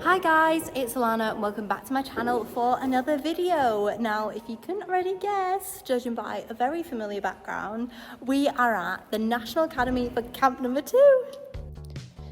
Hi guys, it's Alana and welcome back to my channel for another video. Now, if you couldn't already guess, judging by a very familiar background, we are at the National Academy for camp number 2.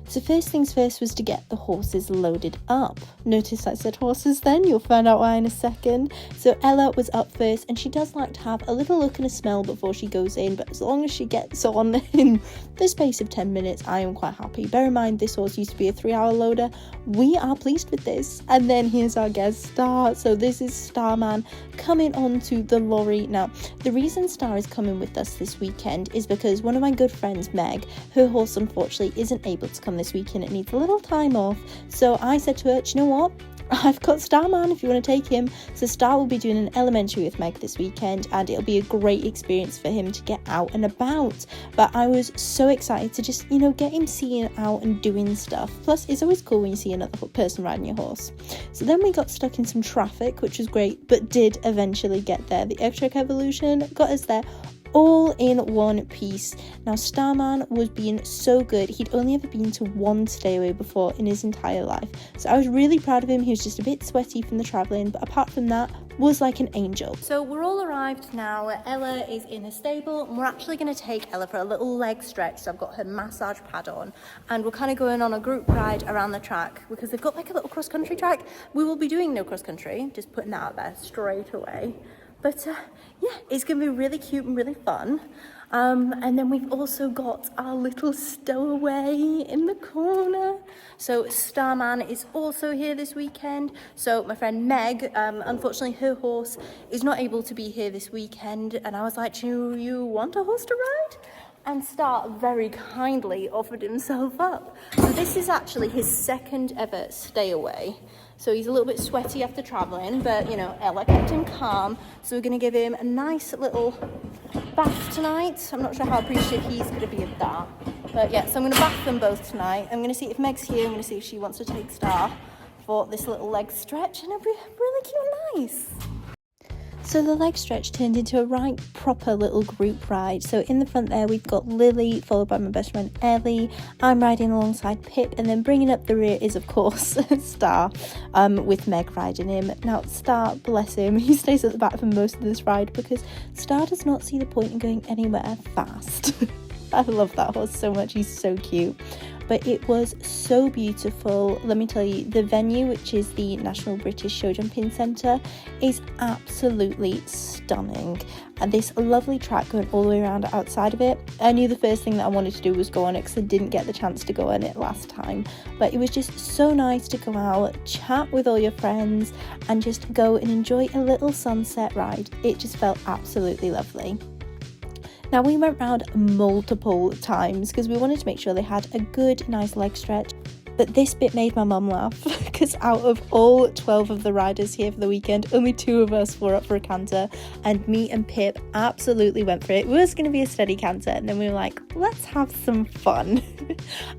So first things first was to get the horses loaded up. Notice I said horses then, you'll find out why in a second. So Ella was up first and she does like to have a little look and a smell before she goes in, but as long as she gets on in the space of 10 minutes, I am quite happy. Bear in mind this horse used to be a 3-hour loader. We are pleased with this. And then here's our guest Star. So this is Starman coming on to the Lorry. Now, the reason Star is coming with us this weekend is because one of my good friends, Meg, her horse unfortunately isn't able to come this weekend. It needs a little time off. So I said to her, do you know what? I've got Starman if you want to take him. So Star will be doing an elementary with Meg this weekend and it'll be a great experience for him to get out and about. But I was so excited to just, get him seeing out and doing stuff. Plus, it's always cool when you see another person riding your horse. So then we got stuck in some traffic, which was great, but did eventually get there. The Electric Evolution got us there all in one piece. Now, Starman was being so good. He'd only ever been to one stayaway before in his entire life. So I was really proud of him. He was just a bit sweaty from the travelling, but apart from that, was like an angel. So we're all arrived now. Ella is in a stable and we're actually going to take Ella for a little leg stretch. So I've got her massage pad on and we're kind of going on a group ride around the track because they've got like a little cross-country track. We will be doing no cross-country, just putting that out there straight away. But yeah, it's going to be really cute and really fun. And then we've also got our little stowaway in the corner. So Starman is also here this weekend. So my friend Meg, unfortunately her horse is not able to be here this weekend. And I was like, do you want a horse to ride? And Star very kindly offered himself up. So this is actually his second ever stayaway. So he's a little bit sweaty after traveling, but Ella kept him calm. So we're gonna give him a nice little bath tonight. I'm not sure how appreciative he's gonna be of that. But yeah, so I'm gonna bath them both tonight. I'm gonna see if Meg's here. I'm gonna see if she wants to take Star for this little leg stretch, and it'll be really cute and nice. So the leg stretch turned into a right proper little group ride. So in the front there we've got Lily, followed by my best friend Ellie. I'm riding alongside Pip, and then bringing up the rear is of course Star, with Meg riding him. Now Star, bless him, he stays at the back for most of this ride because Star does not see the point in going anywhere fast. I love that horse so much, he's so cute. But it was so beautiful. Let me tell you, the venue, which is the National British Show Jumping Centre, is absolutely stunning. And this lovely track going all the way around outside of it. I knew the first thing that I wanted to do was go on it because I didn't get the chance to go on it last time. But it was just so nice to go out, chat with all your friends, and just go and enjoy a little sunset ride. It just felt absolutely lovely. Now we went round multiple times because we wanted to make sure they had a good, nice leg stretch. But this bit made my mum laugh because out of all 12 of the riders here for the weekend, only 2 of us were up for a canter, and me and Pip absolutely went for it. It was going to be a steady canter, and then we were like, let's have some fun.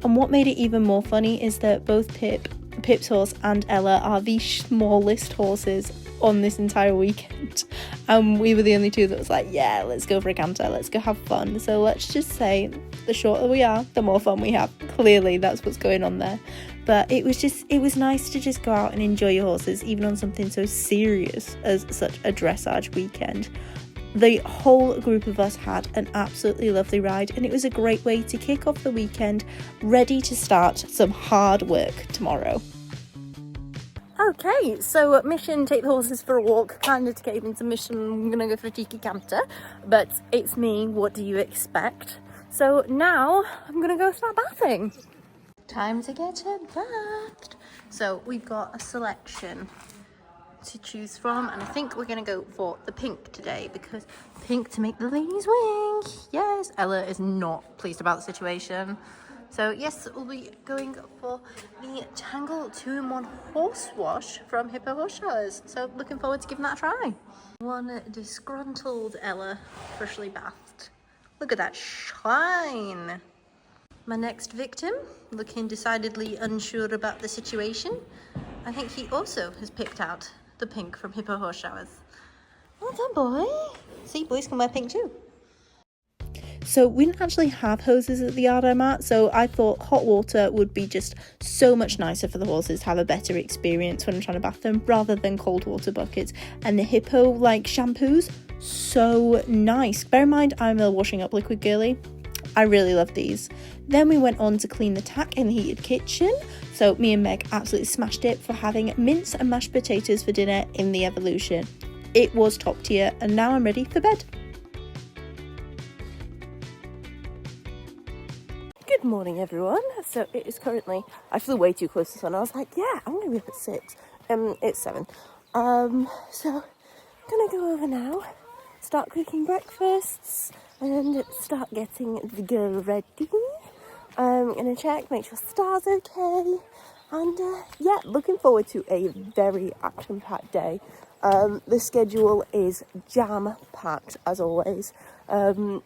And what made it even more funny is that both Pip's horse and Ella are the smallest horses on this entire weekend. We were the only 2 that was like, yeah, let's go for a canter, let's go have fun. So let's just say the shorter we are, the more fun we have. Clearly that's what's going on there. But it was nice to just go out and enjoy your horses, even on something so serious as such a dressage weekend. The whole group of us had an absolutely lovely ride, and it was a great way to kick off the weekend, ready to start some hard work tomorrow. Okay, so mission, take the horses for a walk, kind of came into mission, I'm gonna go for a cheeky canter, but it's me, what do you expect? So now I'm gonna go start bathing. Time to get her bathed. So we've got a selection to choose from, and I think we're gonna go for the pink today because pink to make the ladies wink. Yes, Ella is not pleased about the situation. So yes, we'll be going for the Tangle 2-in-1 Horse Wash from Hippo Horse Showers. So looking forward to giving that a try. One disgruntled Ella, freshly bathed. Look at that shine. My next victim, looking decidedly unsure about the situation. I think he also has picked out the pink from Hippo Horse Showers. Well done, boy. See, boys can wear pink too. So we didn't actually have hoses at the yard I'm at, so I thought hot water would be just so much nicer for the horses to have a better experience when I'm trying to bath them, rather than cold water buckets. And the hippo like shampoos, so nice. Bear in mind, I'm a washing up liquid girly. I really love these. Then we went on to clean the tack in the heated kitchen. So me and Meg absolutely smashed it for having mince and mashed potatoes for dinner in the Evolution. It was top tier, and now I'm ready for bed. Good morning, everyone. So it is currently, I flew way too close to the sun. I was like, yeah, I'm going to be up at 6. It's 7. So gonna go over now, start cooking breakfasts, and start getting the girl ready. I'm gonna check, make sure Star's okay, and yeah, looking forward to a very action-packed day. The schedule is jam-packed as always, so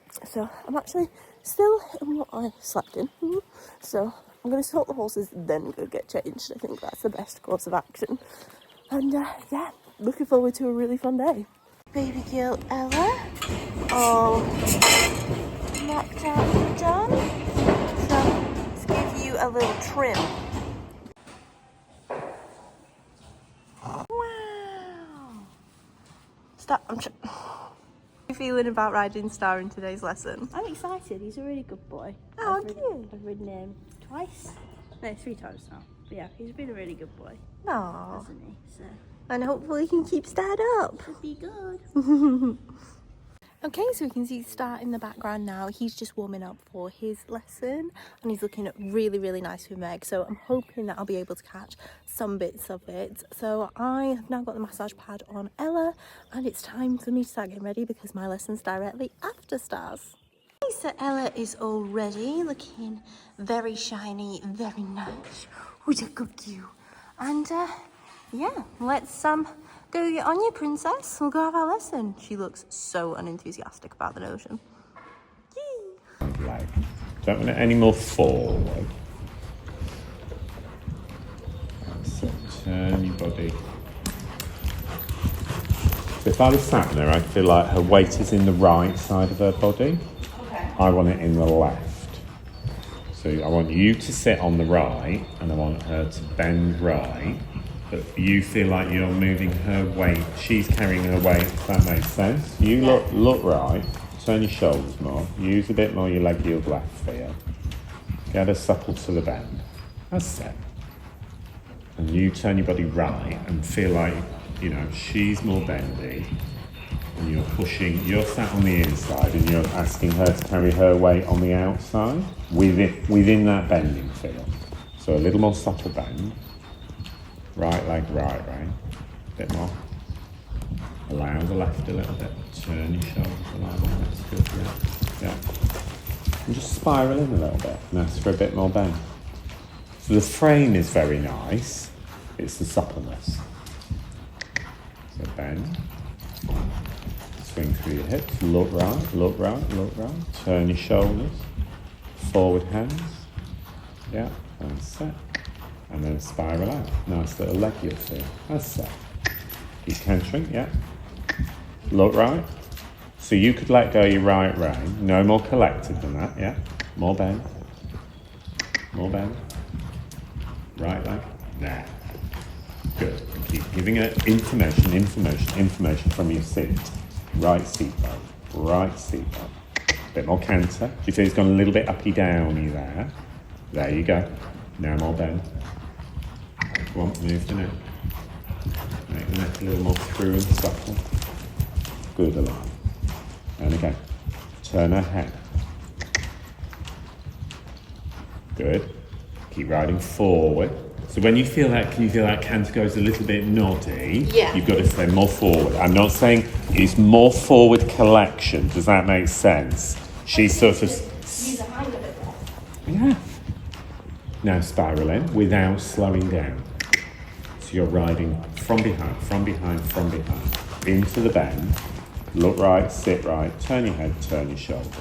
I'm actually still in what I slept in, so I'm gonna sort the horses, then go get changed. I think that's the best course of action, and yeah, looking forward to a really fun day. Baby girl Ella, all knocked out and done. So let's give you a little trim. Wow! Stop. How are you feeling about riding Star in today's lesson? I'm excited. He's a really good boy. Oh, cute. I've ridden him twice. No, 3 times now. But yeah, he's been a really good boy. Aww. Hasn't he? So And hopefully he can keep Star up. should be good. Okay, so we can see Star in the background now. He's just warming up for his lesson, and he's looking really, really nice with Meg. So I'm hoping that I'll be able to catch some bits of it. So I have now got the massage pad on Ella, and it's time for me to start getting ready because my lesson's directly after Star's. Okay, so Ella is all ready, looking very shiny, very nice. Who's a good you? And yeah, let's go get on you, princess. We'll go have our lesson. She looks so unenthusiastic about the notion. Yay. Like, don't want it any more forward. That's it. Turn your body. So if I was sat there, I'd feel like her weight is in the right side of her body. Okay. I want it in the left. So I want you to sit on the right, and I want her to bend right. But you feel like you're moving her weight. She's carrying her weight, if that makes sense. You look right. Turn your shoulders more. Use a bit more your leg, your left here. Get her supple to the bend. That's it. And you turn your body right and feel like, you know, she's more bendy. And you're pushing, you're sat on the inside and you're asking her to carry her weight on the outside within that bending feel. So a little more supple bend. Right leg right, a bit more. Allow the left a little bit. Turn your shoulders a little bit. That's good, yeah. And just spiral in a little bit and ask for a bit more bend. So the frame is very nice. It's the suppleness. So bend. Swing through your hips. Look right, look right, look right. Turn your shoulders. Forward hands. Yeah, that's it. And then spiral out. Nice little leg you'll feel. That's that. Keep cantering, yeah. Look right. So you could let go your right rein. No more collected than that, yeah. More bend. More bend. Right leg. There. Good. And keep giving it information from your seat. Right seat bone. Right seat bone. Bit more canter. Do you feel it's gone a little bit uppy downy there? There you go. Now more bend. Go on, move the neck. Make the neck a little more through and supple. Good, alive. And again. Turn her head. Good. Keep riding forward. So when you feel that, can you feel that canter goes a little bit noddy? Yeah. You've got to stay more forward. I'm not saying it's more forward collection. Does that make sense? She's sort of... Use a hand a bit more. Yeah. Now spiral in without slowing down. So you're riding from behind, into the bend. Look right, sit right, turn your head, turn your shoulders.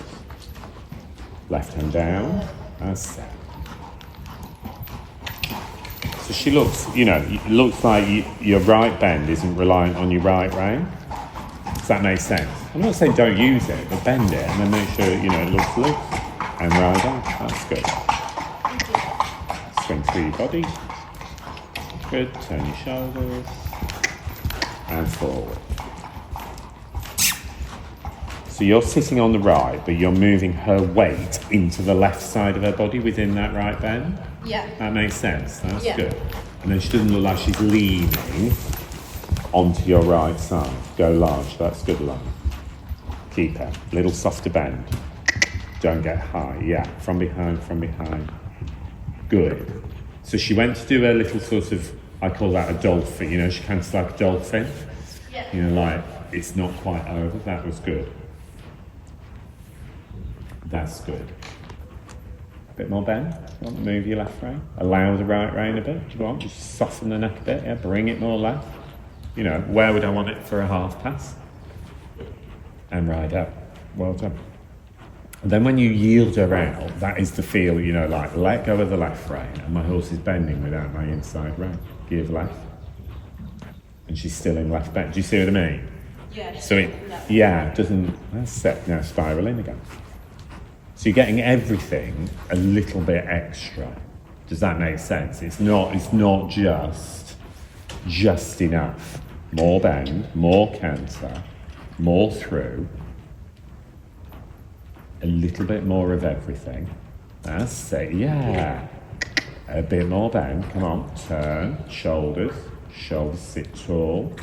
Left hand down, and set. So she looks, you know, it looks like your right bend isn't reliant on your right rein. Does that make sense? I'm not saying don't use it, but bend it and then make sure, you know, it looks loose. And ride on. That's good. Swing through your body. Good. Turn your shoulders. And forward. So you're sitting on the right, but you're moving her weight into the left side of her body within that right bend. Yeah. That makes sense. That's Yeah. good. And then she doesn't look like she's leaning onto your right side. Go large. That's good, love. Keep her. Little softer bend. Don't get high. Yeah. From behind, from behind. Good. So she went to do her little sort of, I call that a dolphin. You know, she canters like a dolphin. Yeah. You know, like it's not quite over. That was good. That's good. A bit more bend. You want to move your left rein. Allow the right rein a bit. Do you want? Just soften the neck a bit. Yeah. Bring it more left. You know, where would I want it for a half pass? And ride up. Well done. And then when you yield her out, that is the feel, you know, like let go of the left rein and my horse is bending without my inside rein. Give left. And she's still in left bend. Do you see what I mean? Yeah. So it doesn't, that's set now, spiraling again. So you're getting everything a little bit extra. Does that make sense? It's not just enough. More bend, more canter, more through. A little bit more of everything. That's it, yeah. A bit more bend, come on, turn, shoulders sit tall.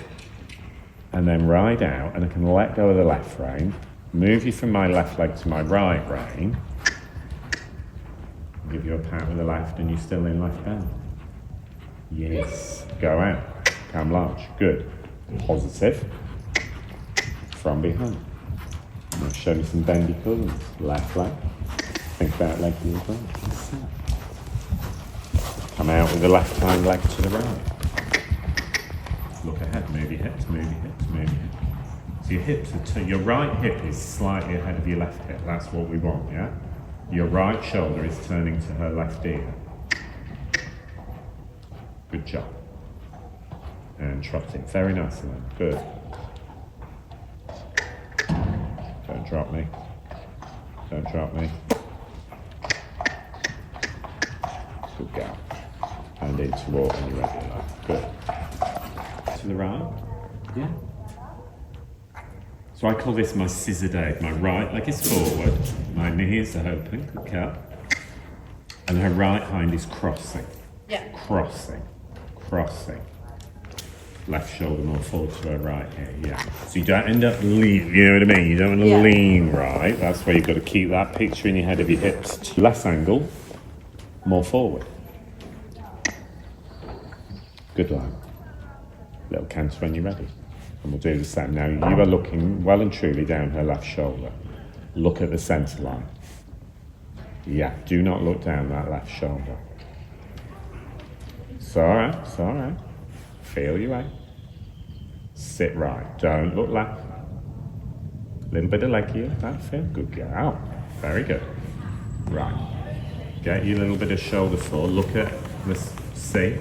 And then ride out, and I can let go of the left rein, move you from my left leg to my right rein, give you a pat with the left, and you're still in left bend. Yes, go out, come large, good. Positive, from behind. Now show me some bendy pulls. Left leg. Think about leg to the right. Come out with the left hind leg to the right. Look ahead. Move your hips. Move your hips. Move your hips. So your hips are your right hip is slightly ahead of your left hip. That's what we want. Yeah. Your right shoulder is turning to her left ear. Good job. And trotting. Very nicely. Good. Don't drop me. Don't drop me. Good girl. And into walk when you're ready. Good. To the right. Yeah. So I call this my scissor day. My right leg is forward. My knees are open. Good girl. And her right hind is crossing. Yeah. Crossing. Crossing. Left shoulder more forward to her right here, yeah. So you don't end up lean, you know what I mean? You don't want to lean right. That's why you've got to keep that picture in your head of your hips. To less angle, more forward. Good line. Little canter when you're ready. And we'll do the same. Now you are looking well and truly down her left shoulder. Look at the centre line. Yeah, do not look down that left shoulder. It's alright, it's alright. Feel your way. Sit right. Don't look left. Little bit of leg here. That feel good. Girl. Very good. Right. Get your little bit of shoulder forward. Look at the C.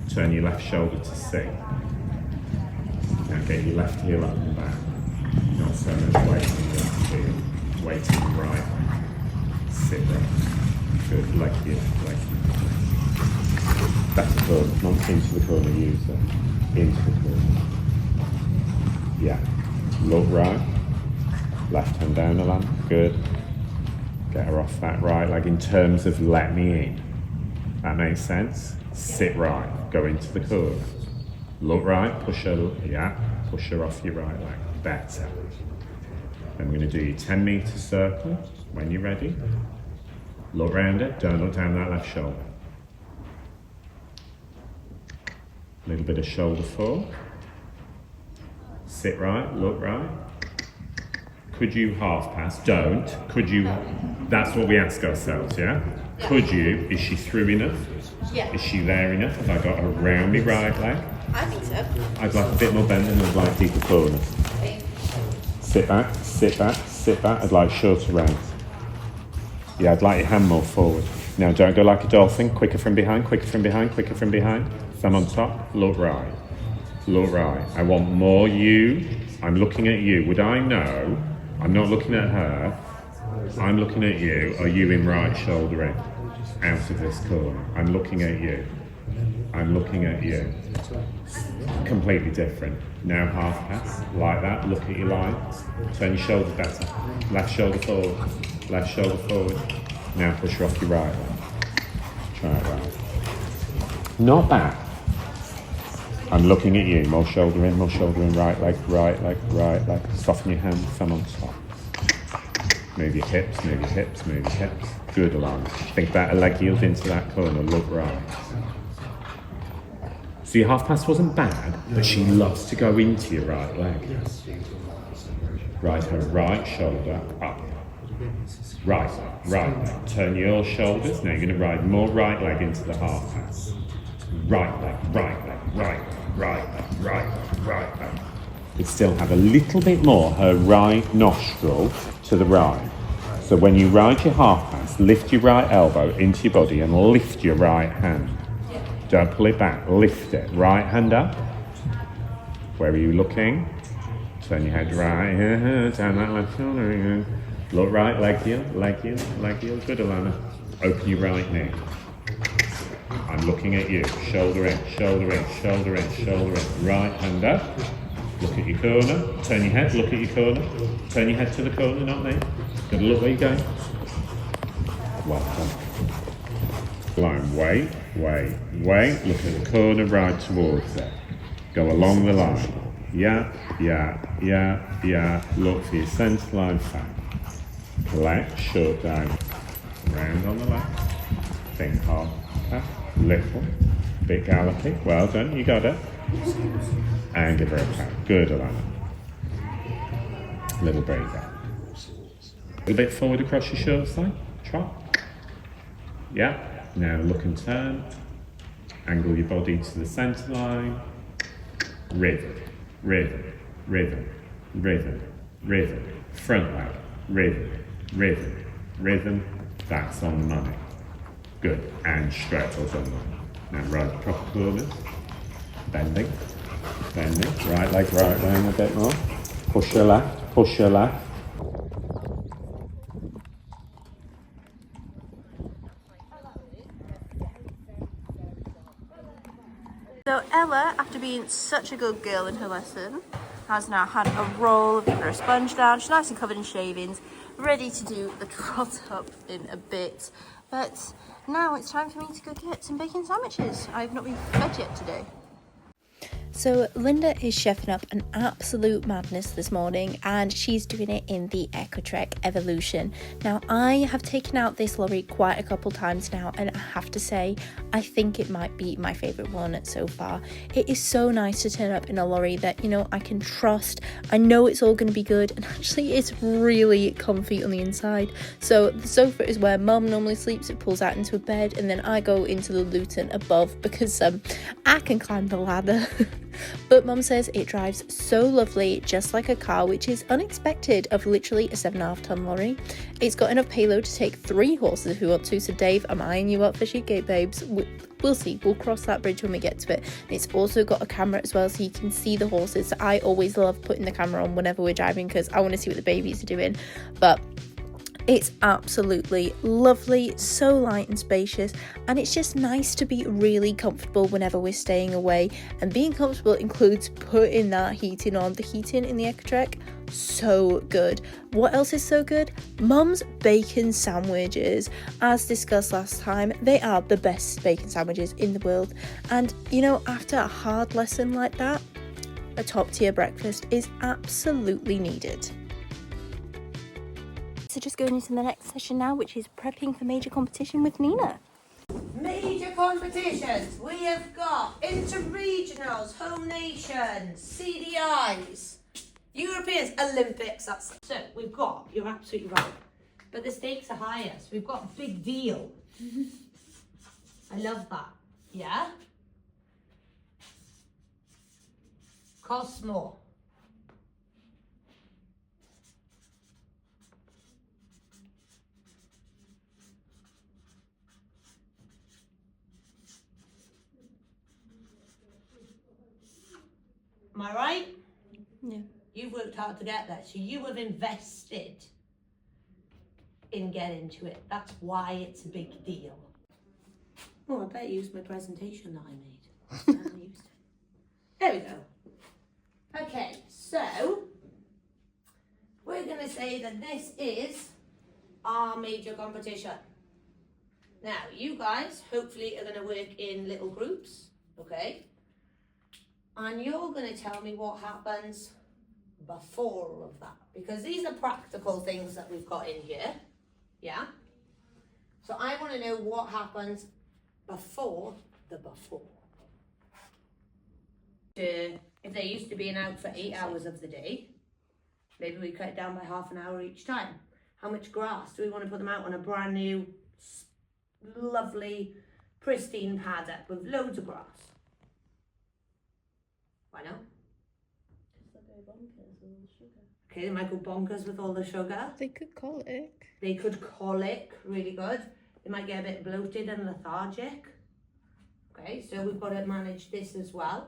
Turn your left shoulder to C. Now get your left heel up and back. Not so much weight on the left heel. Weight on the right. Sit right. Good. Leg here. Leg here. Back to corner, not into the corner, use it. Into the corner. Yeah. Look right. Left hand down the lamp. Good. Get her off that right leg in terms of let me in. That makes sense? Sit right. Go into the corner. Look right. Push her. Yeah. Push her off your right leg. Better. Then we're going to do your 10-metre circle when you're ready. Look round it. Don't look down that left shoulder. Little bit of shoulder forward. Sit right, look right. Could you half pass? Don't. Could you? That's what we ask ourselves, yeah? Could you? Is she through enough? Yeah. Is she there enough? Have I got her round me right leg? I think so. I'd like a bit more bend and I'd like deeper corners. Sit back, sit back, sit back. I'd like shorter rounds. Yeah, I'd like your hand more forward. Now don't go like a dolphin. Quicker from behind, quicker from behind, quicker from behind. Thumb on top, look right. Look right. I want more you I'm looking at you. Would I know? I'm not looking at her. I'm looking at you. Are you in right shoulder in? Out of this corner. I'm looking at you. I'm looking at you. Completely different. Now half pass. Like that. Look at your line. Turn your shoulder better. Left shoulder forward. Left shoulder forward. Now push her off your right leg. Try it right. Not bad. I'm looking at you. More shoulder in, right leg, right leg, right leg. Soften your hand, thumb on top. Move your hips, move your hips, move your hips. Good, Alana. Think about a leg heels into that corner, look right. So your half pass wasn't bad, but she loves to go into your right leg. Right, her right shoulder up. Right leg. Turn your shoulders. Now you're going to ride more right leg into the half pass. Right leg, right leg, right leg, right leg, right leg, right leg. You still have a little bit more her right nostril to the right. So when you ride your half pass, lift your right elbow into your body and lift your right hand. Don't pull it back, lift it. Right hand up. Where are you looking? Turn your head right, down that left shoulder. Look right, leg heel, leg heel, leg heel. Good, Alana. Open your right knee. I'm looking at you. Shoulder in, shoulder in, shoulder in, shoulder in. Right hand up. Look at your corner. Turn your head, look at your corner. Turn your head to the corner, not me. Gotta look where you're going. Well done. Line, wait. Look at the corner, right towards it. Go along the line. Yeah. Look for your centre line fat. Left, short down. Round on the left. Think half. Little. Bit gallopy. Well done, you got it. And give her a pat. Good, Alana. Little breather. A little bit forward across your short side. Trot. Yeah. Now look and turn. Angle your body to the centre line. Rhythm. Front leg. Rhythm. That's on the money. Good. And stretch on the money. Now right proper corners. Bending. Right leg right round a bit more. Push your left. So Ella, after being such a good girl in her lesson, has now had a roll, given her a sponge down. She's nice and covered in shavings, ready to do the trot up in a bit. But now it's time for me to go get some bacon sandwiches. I've not been fed yet today. So Linda is chefing up an absolute madness this morning, and she's doing it in the Equine Evolution. Now, I have taken out this lorry quite a couple times now, and I have to say, I think it might be my favourite one so far. It is so nice to turn up in a lorry that, you know, I can trust. I know it's all going to be good, and actually it's really comfy on the inside. So the sofa is where Mum normally sleeps. It pulls out into a bed, and then I go into the luton above because I can climb the ladder. But Mum says it drives so lovely, just like a car, which is unexpected of literally a 7.5 ton lorry. It's got enough payload to take 3 horses if we want to. So Dave, I'm eyeing you up for Sheepgate, babes. We'll see. We'll cross that bridge when we get to it. And it's also got a camera as well, so you can see the horses. So I always love putting the camera on whenever we're driving because I want to see what the babies are doing. But it's absolutely lovely, so light and spacious, and it's just nice to be really comfortable whenever we're staying away. And being comfortable includes putting that heating on. The heating in the Equine, so good. What else is so good? Mum's bacon sandwiches. As discussed last time, they are the best bacon sandwiches in the world. And you know, after a hard lesson like that, a top tier breakfast is absolutely needed. So just going into the next session now, which is prepping for major competition with Nina. Major competitions. We have got inter-regionals, home nations, CDIs, Europeans, Olympics. That's so we've got. You're absolutely right. But the stakes are higher. So we've got a big deal. I love that. Yeah. Costs more. Am I right? Yeah. You've worked hard to get there, so you have invested in getting to it. That's why it's a big deal. Oh, I better use my presentation that I made. There we go. Okay, so we're going to say that this is our major competition. Now, you guys hopefully are going to work in little groups, okay? And you're going to tell me what happens before all of that, because these are practical things that we've got in here, yeah? So I want to know what happens before the before. If they're used to being out for 8 hours of the day, maybe we cut it down by half an hour each time. How much grass do we want to put them out on? A brand new, lovely, pristine paddock with loads of grass? Why not? Okay, they might go bonkers with all the sugar. They could colic. They could colic, really good. They might get a bit bloated and lethargic. Okay, so we've got to manage this as well.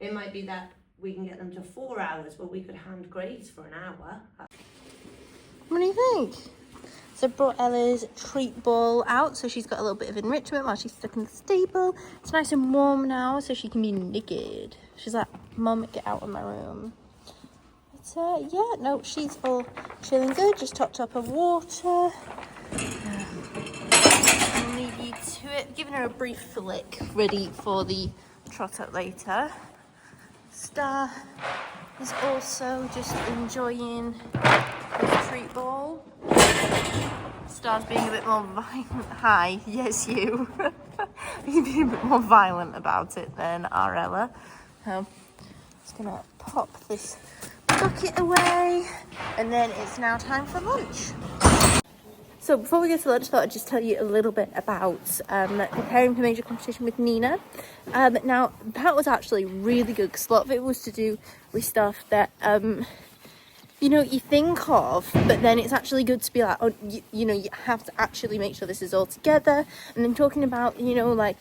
It might be that we can get them to 4 hours, but we could hand graze for an hour. What do you think? So I brought Ella's treat bowl out, so she's got a little bit of enrichment while she's stuck in the stable. It's nice and warm now, so she can be naked. She's like, Mum, get out of my room. But yeah, no, she's all chilling good. Just topped up her water. I'll leave you to it. Giving her a brief flick, ready for the trot up later. Star is also just enjoying his treat bowl. Star's being a bit more violent. Hi, yes you. He's being a bit more violent about it than our Ella. Just gonna pop this bucket away, and then it's now time for lunch. So before we go to lunch, I thought I'd just tell you a little bit about preparing for major competition with Nina. Now that was actually really good because a lot of it was to do with stuff that you know, you think of, but then it's actually good to be like, oh, you know, you have to actually make sure this is all together. And then talking about, you know, like,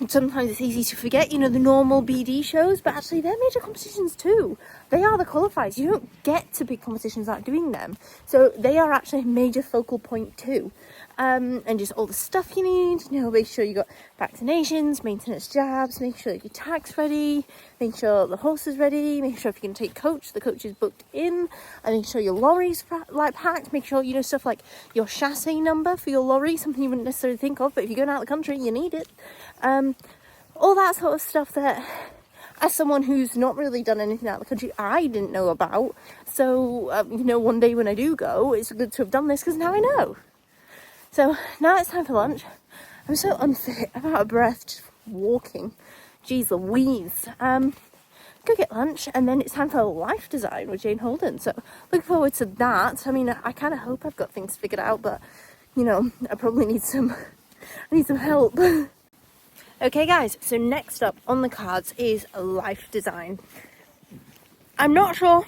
sometimes it's easy to forget, you know, the normal BD shows, but actually they're major competitions too. They are the qualifiers. You don't get to big competitions without doing them. So they are actually a major focal point too. And just all the stuff you need, you know, make sure you got vaccinations, maintenance jabs, make sure your tag's ready, make sure the horse is ready, make sure if you can take coach, the coach is booked in, and make sure your lorry's like packed, make sure, you know, stuff like your chassis number for your lorry, something you wouldn't necessarily think of, but if you're going out of the country, you need it. All that sort of stuff that, as someone who's not really done anything out of the country, I didn't know about. So, you know, one day when I do go, it's good to have done this because now I know. So now it's time for lunch. I'm so unfit, I'm out of breath just walking. Jeez Louise. Go get lunch, and then it's time for life design with Jane Holden. So looking forward to that. I mean, I kind of hope I've got things figured out, but you know, I probably need some help. Okay guys, so next up on the cards is life design. I'm not sure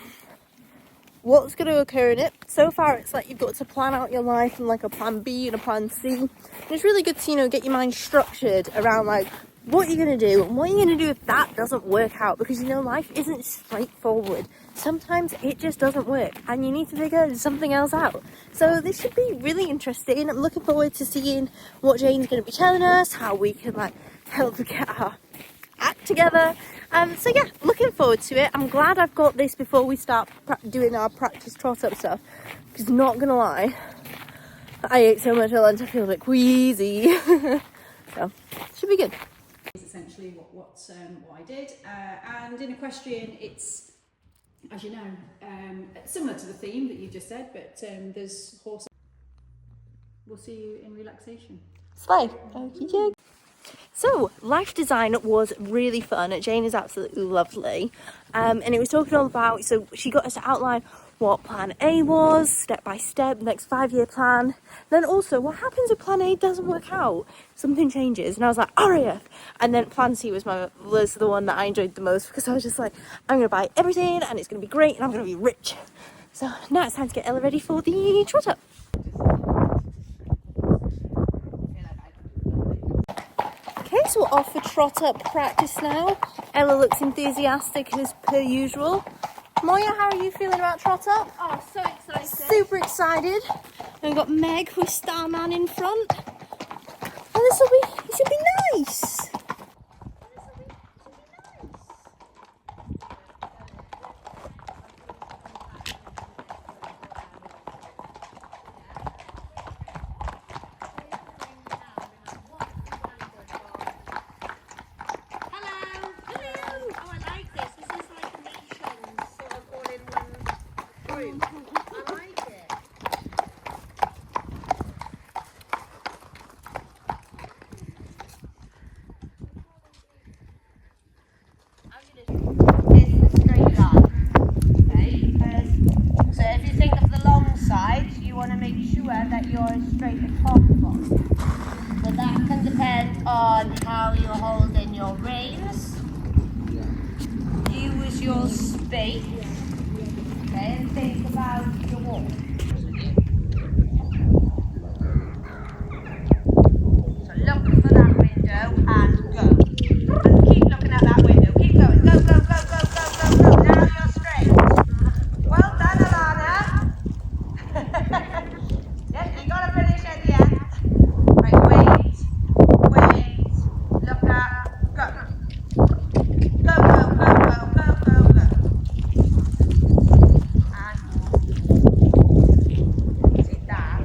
what's going to occur in it. So far it's like you've got to plan out your life and like a plan B and a plan C. And it's really good to, you know, get your mind structured around like what you're going to do and what you're going to do if that doesn't work out, because you know life isn't straightforward. Sometimes it just doesn't work and you need to figure something else out. So this should be really interesting. I'm looking forward to seeing what Jane's going to be telling us, how we can like help get our act together. So yeah, looking forward to it. I'm glad I've got this before we start doing our practice trot up stuff, because not gonna lie, I ate so much at lunch I feel a bit queasy. So should be good. Is essentially what I did, and in equestrian it's, as you know, similar to the theme that you just said, but there's horse. We'll see you in relaxation. Slay. Okay. So life design was really fun. Jane is absolutely lovely, and it was talking all about, so she got us to outline what plan A was, step by step, next 5-year plan. Then also what happens if plan A doesn't work out, something changes, and I was like, RAF. And then plan C was the one that I enjoyed the most, because I was just like, I'm gonna buy everything and it's gonna be great and I'm gonna be rich. So now it's time to get Ella ready for the trot up. Okay, so we're off for trot up practice now. Ella looks enthusiastic as per usual. Moya, how are you feeling about Trot Up? Oh, so excited. Super excited. And we've got Meg, who's Starman in front. And this will be nice. Hello. Hello. Oh, I like this. This is like nations sort of all in one group. I like it. It's the straight line. Okay? So if you think of the long side, you want to make sure that you're as straight as possible. So that can depend on how you're holding your reins. Use your space. Okay, and think about your walk. So look for that window and go. And keep looking at that window. Keep going. Go, go, go, go, go, go, go. Now you're straight. Well done, Alana. Yes, you gotta finish at the end. Right, wait. Look at, go. Go, go, go, go, go, go, go. And sit down.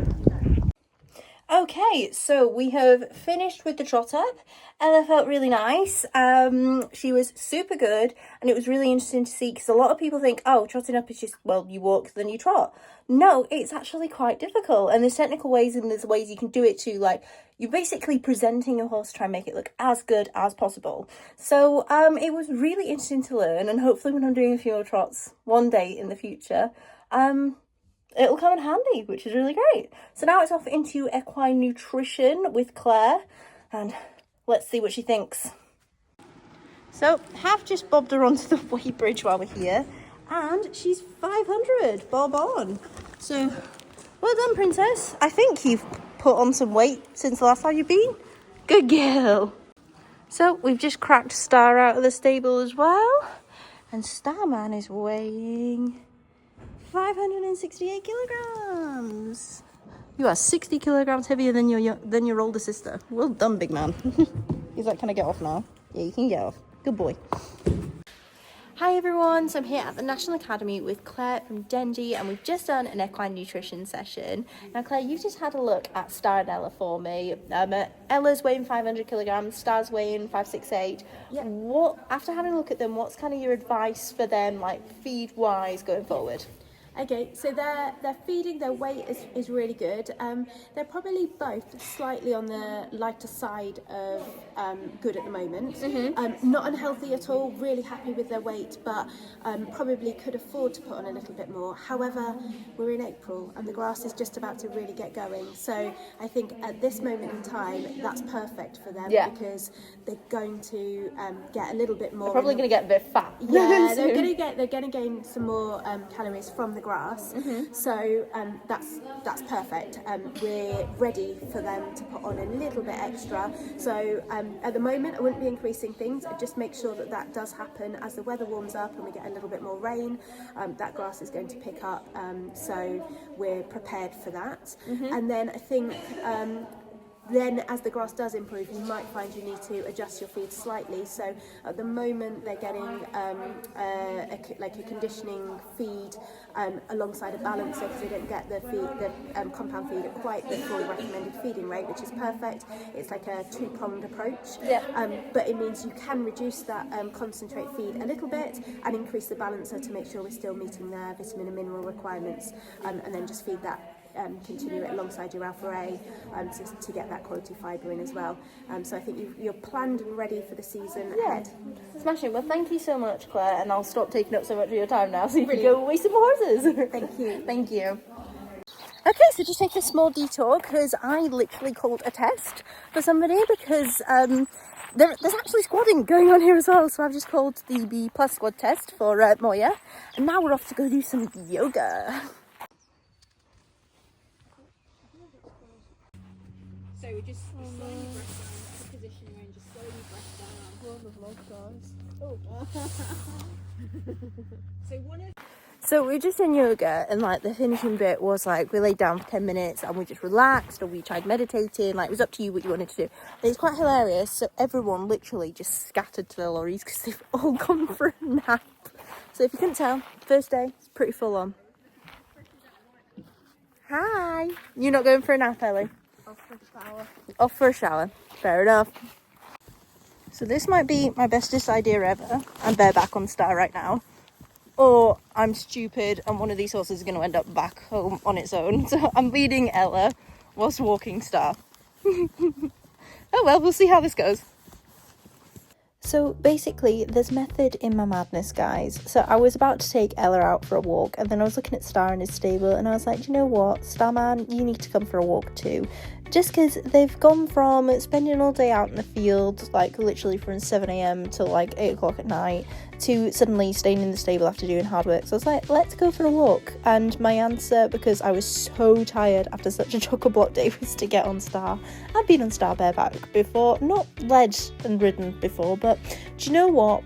Okay, so we have finished with the Trot Up. Ella felt really nice. She was super good, and it was really interesting to see because a lot of people think, oh, trotting up is just, well, you walk then you trot. No, it's actually quite difficult, and there's technical ways and there's ways you can do it too. Like, you're basically presenting your horse to try and make it look as good as possible. So it was really interesting to learn, and hopefully when I'm doing a few more trots one day in the future, it'll come in handy, which is really great. So now it's off into equine nutrition with Claire, and let's see what she thinks. So, have just bobbed her onto the weighbridge while we're here, and she's 500, bob on. So, well done, Princess. I think you've put on some weight since the last time you've been. Good girl. So, we've just cracked Star out of the stable as well, and Starman is weighing 568 kilograms. You are 60 kilograms heavier than your older sister. Well done, big man. He's like, can I get off now? Yeah, you can get off. Good boy. Hi everyone, so I'm here at the National Academy with Claire from Dendy, and we've just done an equine nutrition session. Now Claire, you've just had a look at Star and Ella for me. Ella's weighing 500 kilograms, Star's weighing 568. Yeah. What, after having a look at them, what's kind of your advice for them, like feed wise, going forward? Okay, so their feeding, their weight is really good. They're probably both slightly on the lighter side of good at the moment. Not unhealthy at all, really happy with their weight, but probably could afford to put on a little bit more. However, we're in April and the grass is just about to really get going. So I think at this moment in time, that's perfect for them because they're going to get a little bit more. They're probably going to get a bit fat. Yeah, they're going to gain some more calories from the grass. So that's perfect. We're ready for them to put on a little bit extra. So at the moment, I wouldn't be increasing things. I'd just make sure that does happen as the weather warms up and we get a little bit more rain. That grass is going to pick up. So we're prepared for that. And then I think. Then as the grass does improve, you might find you need to adjust your feed slightly. So at the moment they're getting a conditioning feed alongside a balancer because they don't get the compound feed at quite the full recommended feeding rate, which is perfect. It's like a two-pronged approach. But it means you can reduce that concentrate feed a little bit and increase the balancer to make sure we're still meeting their vitamin and mineral requirements, and then just feed that. Continue it alongside your Alpha A to get that quality fibre in as well. So I think you're planned and ready for the season ahead. Smashing. Well, thank you so much, Claire, and I'll stop taking up so much of your time now so you can go away some horses. Thank you. Thank you. Okay, so just take a small detour because I literally called a test for somebody because there's actually squatting going on here as well. So I've just called the B+ squad test for Moya, and now we're off to go do some yoga. So we just slowly breath down, to position you and just slowly breath down. So we were just in yoga, and like the finishing bit was like we laid down for 10 minutes and we just relaxed, or we tried meditating. Like it was up to you what you wanted to do. And it's quite hilarious. So everyone literally just scattered to their lorries because they've all gone for a nap. So if you couldn't tell, first day it's pretty full on. Hi. You're not going for a nap, Ellie? Off for a shower. Off for a shower. Fair enough. So this might be my bestest idea ever. I'm bareback on Star right now. Or I'm stupid and one of these horses is going to end up back home on its own. So I'm leading Ella whilst walking Star. Oh well, we'll see how this goes. So basically, there's method in my madness, guys. So I was about to take Ella out for a walk, and then I was looking at Star in his stable, and I was like, do you know what, Starman, you need to come for a walk too. Just because they've gone from spending all day out in the field, like literally from 7 a.m. till like 8 o'clock at night, to suddenly staying in the stable after doing hard work. So I was like, let's go for a walk. And my answer, because I was so tired after such a chock-a-block day, was to get on Star. I've been on Star bareback before, not led and ridden before, but do you know what?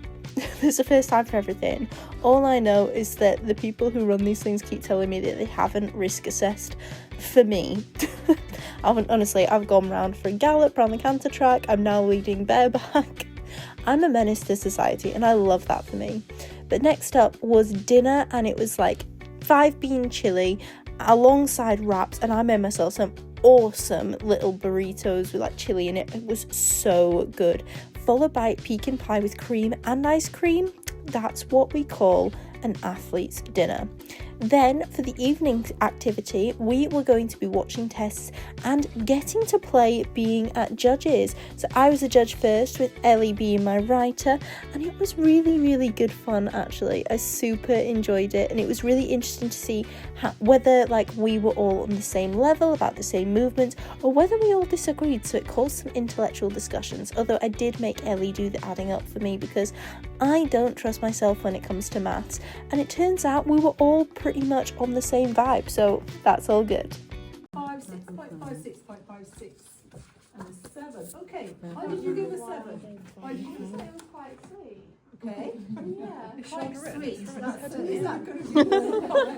There's a first time for everything. All I know is that the people who run these things keep telling me that they haven't risk assessed. For me, honestly, I've gone round for a gallop around the canter track. I'm now leading bareback. I'm a menace to society, and I love that for me. But next up was dinner, and it was like 5-bean chili alongside wraps, and I made myself some awesome little burritos with like chili in it. It was so good. Followed by pecan pie with cream and ice cream. That's what we call an athlete's dinner. Then for the evening activity, we were going to be watching tests and getting to play being judges. So I was a judge first, with Ellie being my writer, and it was really, really good fun actually. I super enjoyed it, and it was really interesting to see whether like we were all on the same level about the same movements, or whether we all disagreed. So it caused some intellectual discussions, although I did make Ellie do the adding up for me because I don't trust myself when it comes to maths, and it turns out we were all pretty much on the same vibe, so that's all good. 5, 6.56, 6.56, and a 7. Okay, why did you give a 7? Why did you say it was quite sweet? Okay. Yeah, quite sweet. So that's is that going to be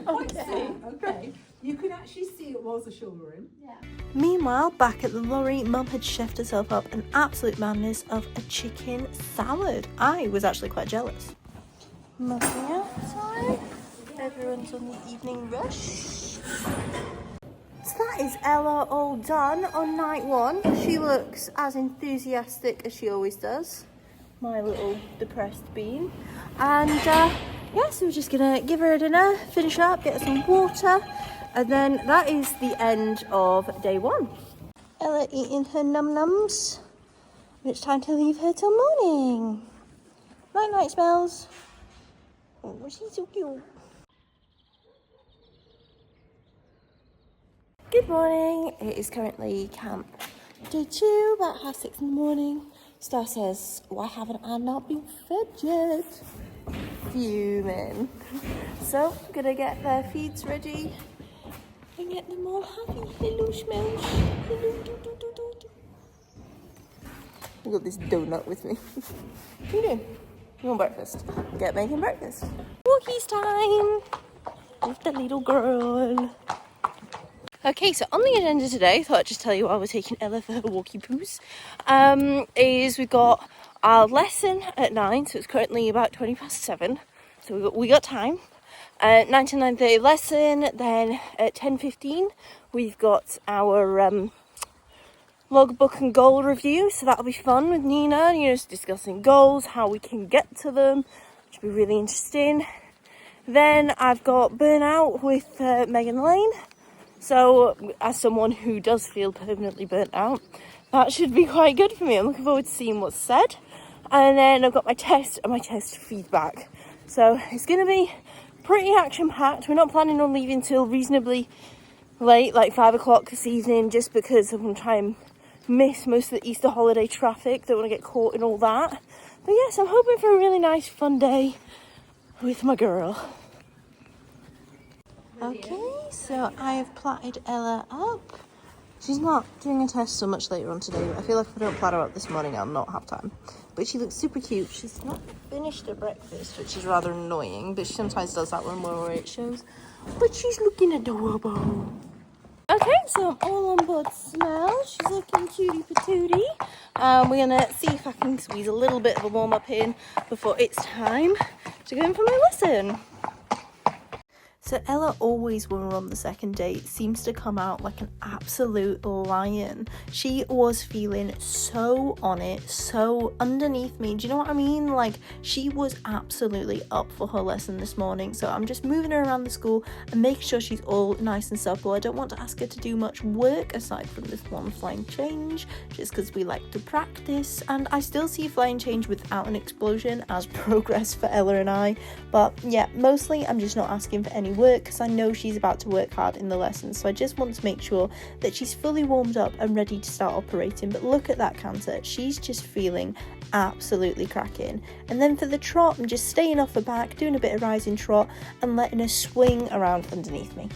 quite sweet? Okay. You can actually see it was a shoulder in. Yeah. Meanwhile, back at the lorry, Mum had chefed herself up an absolute madness of a chicken salad. I was actually quite jealous. Nothing outside. Everyone's on the evening rush. So that is Ella all done on night 1. She looks as enthusiastic as she always does. My little depressed bean. And yeah, so we're just gonna give her a dinner, finish up, get her some water, and then that is the end of day 1. Ella eating her num-nums. It's time to leave her till morning. Night night, Smells. Oh, she's so cute. Good morning. It is currently camp day 2, about 6:30 in the morning. Star says, why haven't I not been fed yet? Fuming. So, gonna get their feeds ready and get them all happy. Hello, Smells. Hello, do. I've got this donut with me. What are you doing? You want breakfast? Get making breakfast. Walkies time with the little girl. Okay, so on the agenda today, I thought I'd just tell you while we're taking Ella for her walkie poos, is we've got our lesson at 9, so it's currently about 7:20, so we got time. 9 to 9:30 lesson, then at 10:15 we've got our logbook and goal review, so that'll be fun with Nina, just discussing goals, how we can get to them, which will be really interesting. Then I've got burnout with Megan Lane. So, as someone who does feel permanently burnt out, that should be quite good for me. I'm looking forward to seeing what's said. And then I've got my test and my test feedback. So, it's going to be pretty action-packed. We're not planning on leaving till reasonably late, like 5 o'clock this evening, just because I'm going to try and miss most of the Easter holiday traffic. Don't want to get caught in all that. But yes, I'm hoping for a really nice, fun day with my girl. Okay, so I have plaited Ella up She's not doing a test so much later on today. I feel like if I don't plan her up this morning, I'll not have time. But she looks super cute. She's not finished her breakfast, which is rather annoying, but she sometimes does that when we're away at shows. But she's looking adorable. Okay, so I'm all on board smell. She's looking cutie patootie. We're gonna see if I can squeeze a little bit of a warm up in before it's time to go in for my lesson. So Ella always, when we're on the second date, seems to come out like an absolute lion. She was feeling so on it, so underneath me. Do you know what I mean? Like, she was absolutely up for her lesson this morning. So I'm just moving her around the school and making sure she's all nice and supple. I don't want to ask her to do much work aside from this one flying change, just because we like to practice. And I still see flying change without an explosion as progress for Ella and I. But yeah, mostly I'm just not asking for any work because I know she's about to work hard in the lesson, so I just want to make sure that she's fully warmed up and ready to start operating. But look at that canter, she's just feeling absolutely cracking. And then for the trot, I'm just staying off her back, doing a bit of rising trot and letting her swing around underneath me.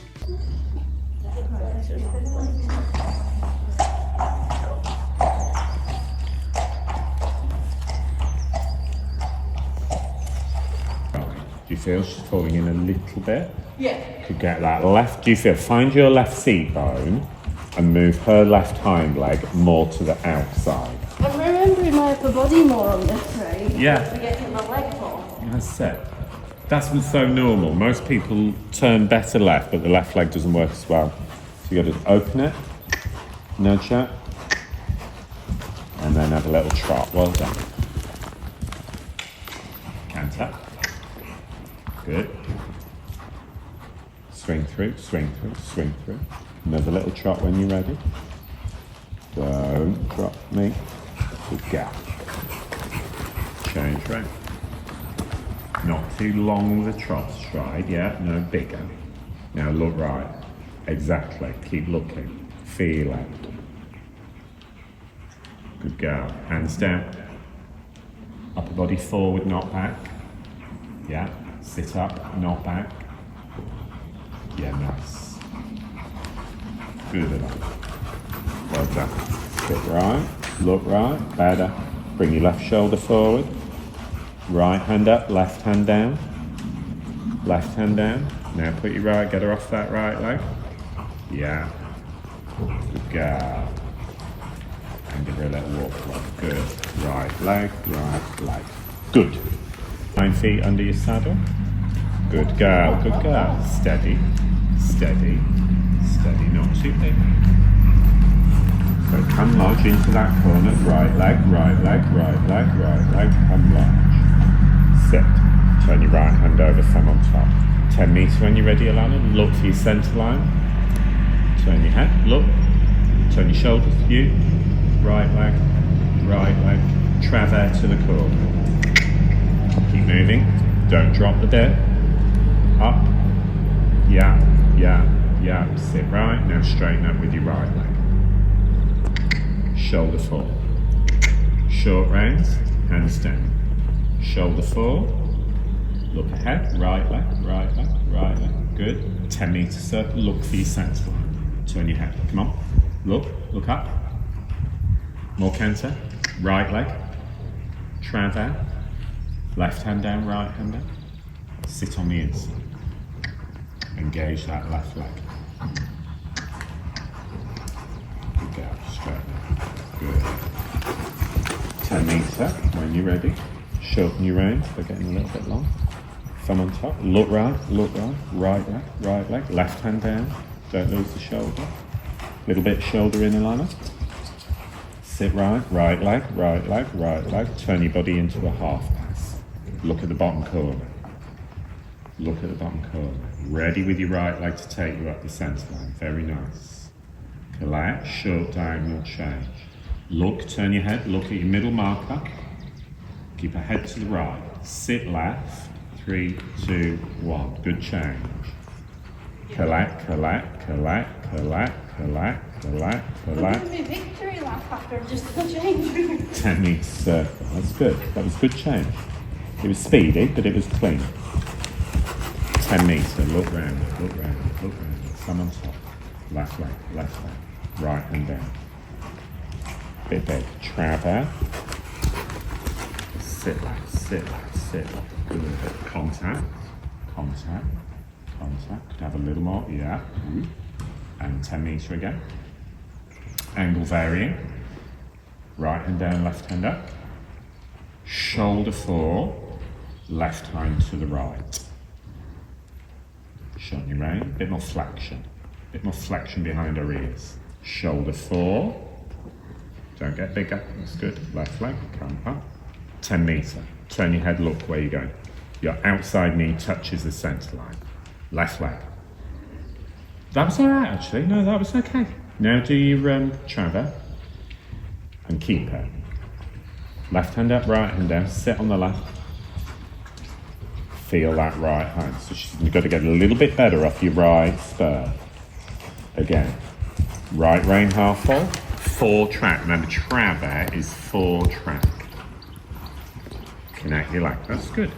Do you feel she's falling in a little bit? Yeah. To get that left, do you feel, find your left seat bone and move her left hind leg more to the outside. I'm remembering my upper body more on this, right? Yeah. Forgetting my leg more. That's it. That's what's so normal. Most people turn better left, but the left leg doesn't work as well. So you got to open it, nudge it, and then have a little trot. Well done. Canter. Good. Swing through, swing through, swing through. Another little trot when you're ready. Don't drop me. Good gap. Change right. Not too long with the trot stride, yeah, no bigger. Now look right. Exactly. Keep looking. Feel it. Good girl. Hands down. Upper body forward, not back. Yeah. Sit up, not back. Yeah, nice. Good enough. Well done. Sit right, look right, better. Bring your left shoulder forward. Right hand up, left hand down. Left hand down. Now put your right, get her off that right leg. Yeah. Good girl. And give her a little walk. Good. Right leg, right leg. Good. 9 feet under your saddle. Good girl, good girl. Steady, steady, steady, not too big. So come large into that corner. Right leg, right leg, right leg, right leg, come large. Sit. Turn your right hand over, thumb on top. 10 metres when you're ready, Alana. Look for your centre line. Turn your head, look. Turn your shoulders, you. Right leg, traverse to the corner. Keep moving, don't drop the bit. Up, yeah, sit right, now straighten up with your right leg. Shoulder forward. Short reins, hands down. Shoulder forward, look ahead, right leg, good. 10 metre circle, look for your centre line. Turn your head, come on, look up. More canter, right leg, traverse. Left hand down, right hand down. Sit on the inside. Engage that left leg. Good girl, straight down. Good. 10 metre when you're ready. Shorten your reins, they're getting a little bit long. Thumb on top. Look right, right leg. Left hand down. Don't lose the shoulder. Little bit shoulder in, Alana. Sit right leg. Turn your body into a half pass. Look at the bottom corner. Ready with your right leg to take you up the centre line. Very nice. Collect, short diagonal change. Look, turn your head, look at your middle marker. Keep her head to the right. Sit left. 3, 2, 1. Good change. Collect. Give me a victory lap after just a change. 10 metres circle. That's good. That was good change. It was speedy, but it was clean. 10 metre. Look round. Thumb on top. Left leg. right hand down. Bit big. Traver. Sit left, sit left, sit left. Good. Contact, contact, contact. Could have a little more, yeah. And 10 metre again. Angle varying. Right hand down, left hand up. Shoulder 4, left hand to the right. Short your rein, bit more flexion. Bit more flexion behind our ears. Shoulder 4. Don't get bigger, that's good. Left leg, come up. 10 metre. Turn your head, look where you're going. Your outside knee touches the centre line. Left leg. That was alright actually, no, that was okay. Now do your traver and keep her. Left hand up, right hand down, sit on the left. Feel that right hand. So you've got to get a little bit better off your right spur. Again, right rein half full, 4 track. Remember, traver is 4 track. Connect your leg, that's good.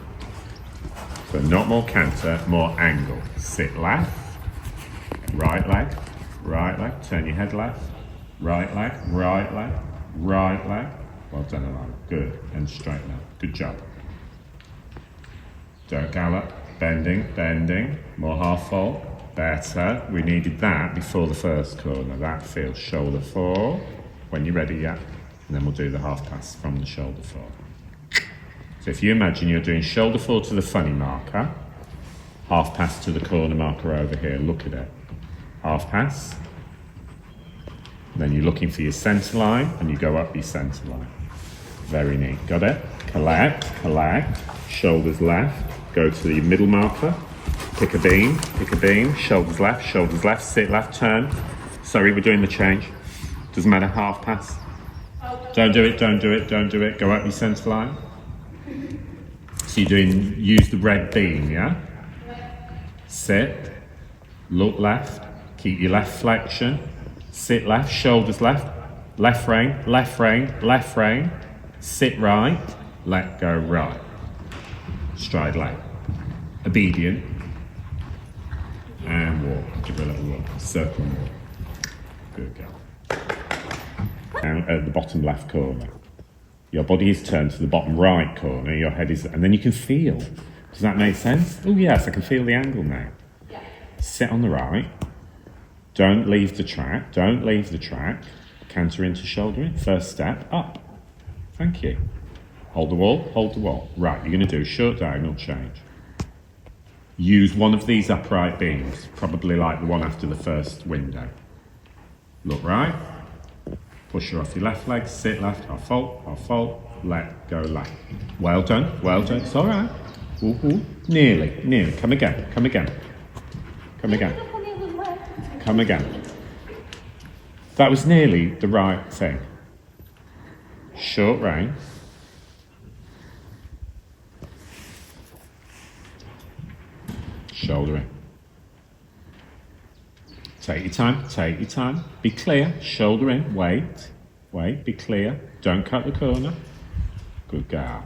So not more canter, more angle. Sit left, right leg, turn your head left, right leg, right leg, right leg. Well done, Alana. Good. And straighten up. Good job. Don't gallop. Bending, bending. More half full. Better. We needed that before the first corner. That feels shoulder 4. When you're ready, yeah. And then we'll do the half pass from the shoulder 4. So if you imagine you're doing shoulder 4 to the funny marker, half pass to the corner marker over here. Look at it. Half pass. Then you're looking for your centre line and you go up your centre line. Very neat. Got it? Collect, collect. Shoulders left. Go to the middle marker. Pick a beam, shoulders left, sit left, turn. Sorry, we're doing the change. Doesn't matter, half pass. Don't do it, don't do it, don't do it. Go up your centre line. So you're doing, use the red beam, yeah? Sit, look left, keep your left flexion. Sit left, shoulders left, left rein, left rein, left rein. Sit right, let go right. Stride left. Obedient. And walk. Give her a little walk. Circle and walk. Good girl. Down at the bottom left corner. Your body is turned to the bottom right corner. Your head is, and then you can feel. Does that make sense? Oh yes, I can feel the angle now. Yeah. Sit on the right. Don't leave the track. Don't leave the track. Canter into shouldering. First step up. Thank you. Hold the wall. Hold the wall. Right. You're going to do a short diagonal change. Use one of these upright beams, probably like the one after the first window. Look right, push her off your left leg, sit left, half fault, let go left. Well done, it's all right. Ooh, nearly, come again. Come again. That was nearly the right thing. Short rein. Shoulder in. Take your time. Be clear, shoulder in, wait, be clear. Don't cut the corner. Good girl.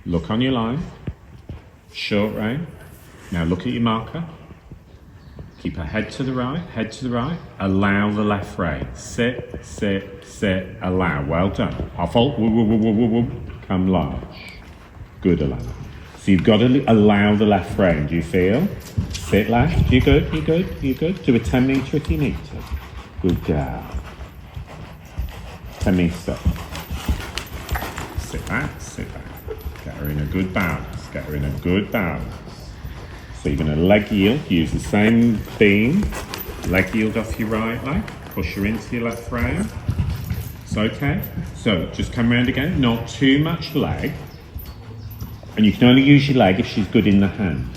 Look on your line. Short rein. Now look at your marker. Keep her head to the right. Allow the left rein. Sit, allow. Well done. Off hold. Come large. Good, Alana. So you've got to allow the left rein. Do you feel? Sit left. You're good. Do a 10 metre if you need to. Good girl. 10 metre step. Sit back. Get her in a good balance. So you're going to leg yield. Use the same beam. Leg yield off your right leg. Push her into your left rein. It's okay. So just come round again. Not too much leg. And you can only use your leg if she's good in the hand.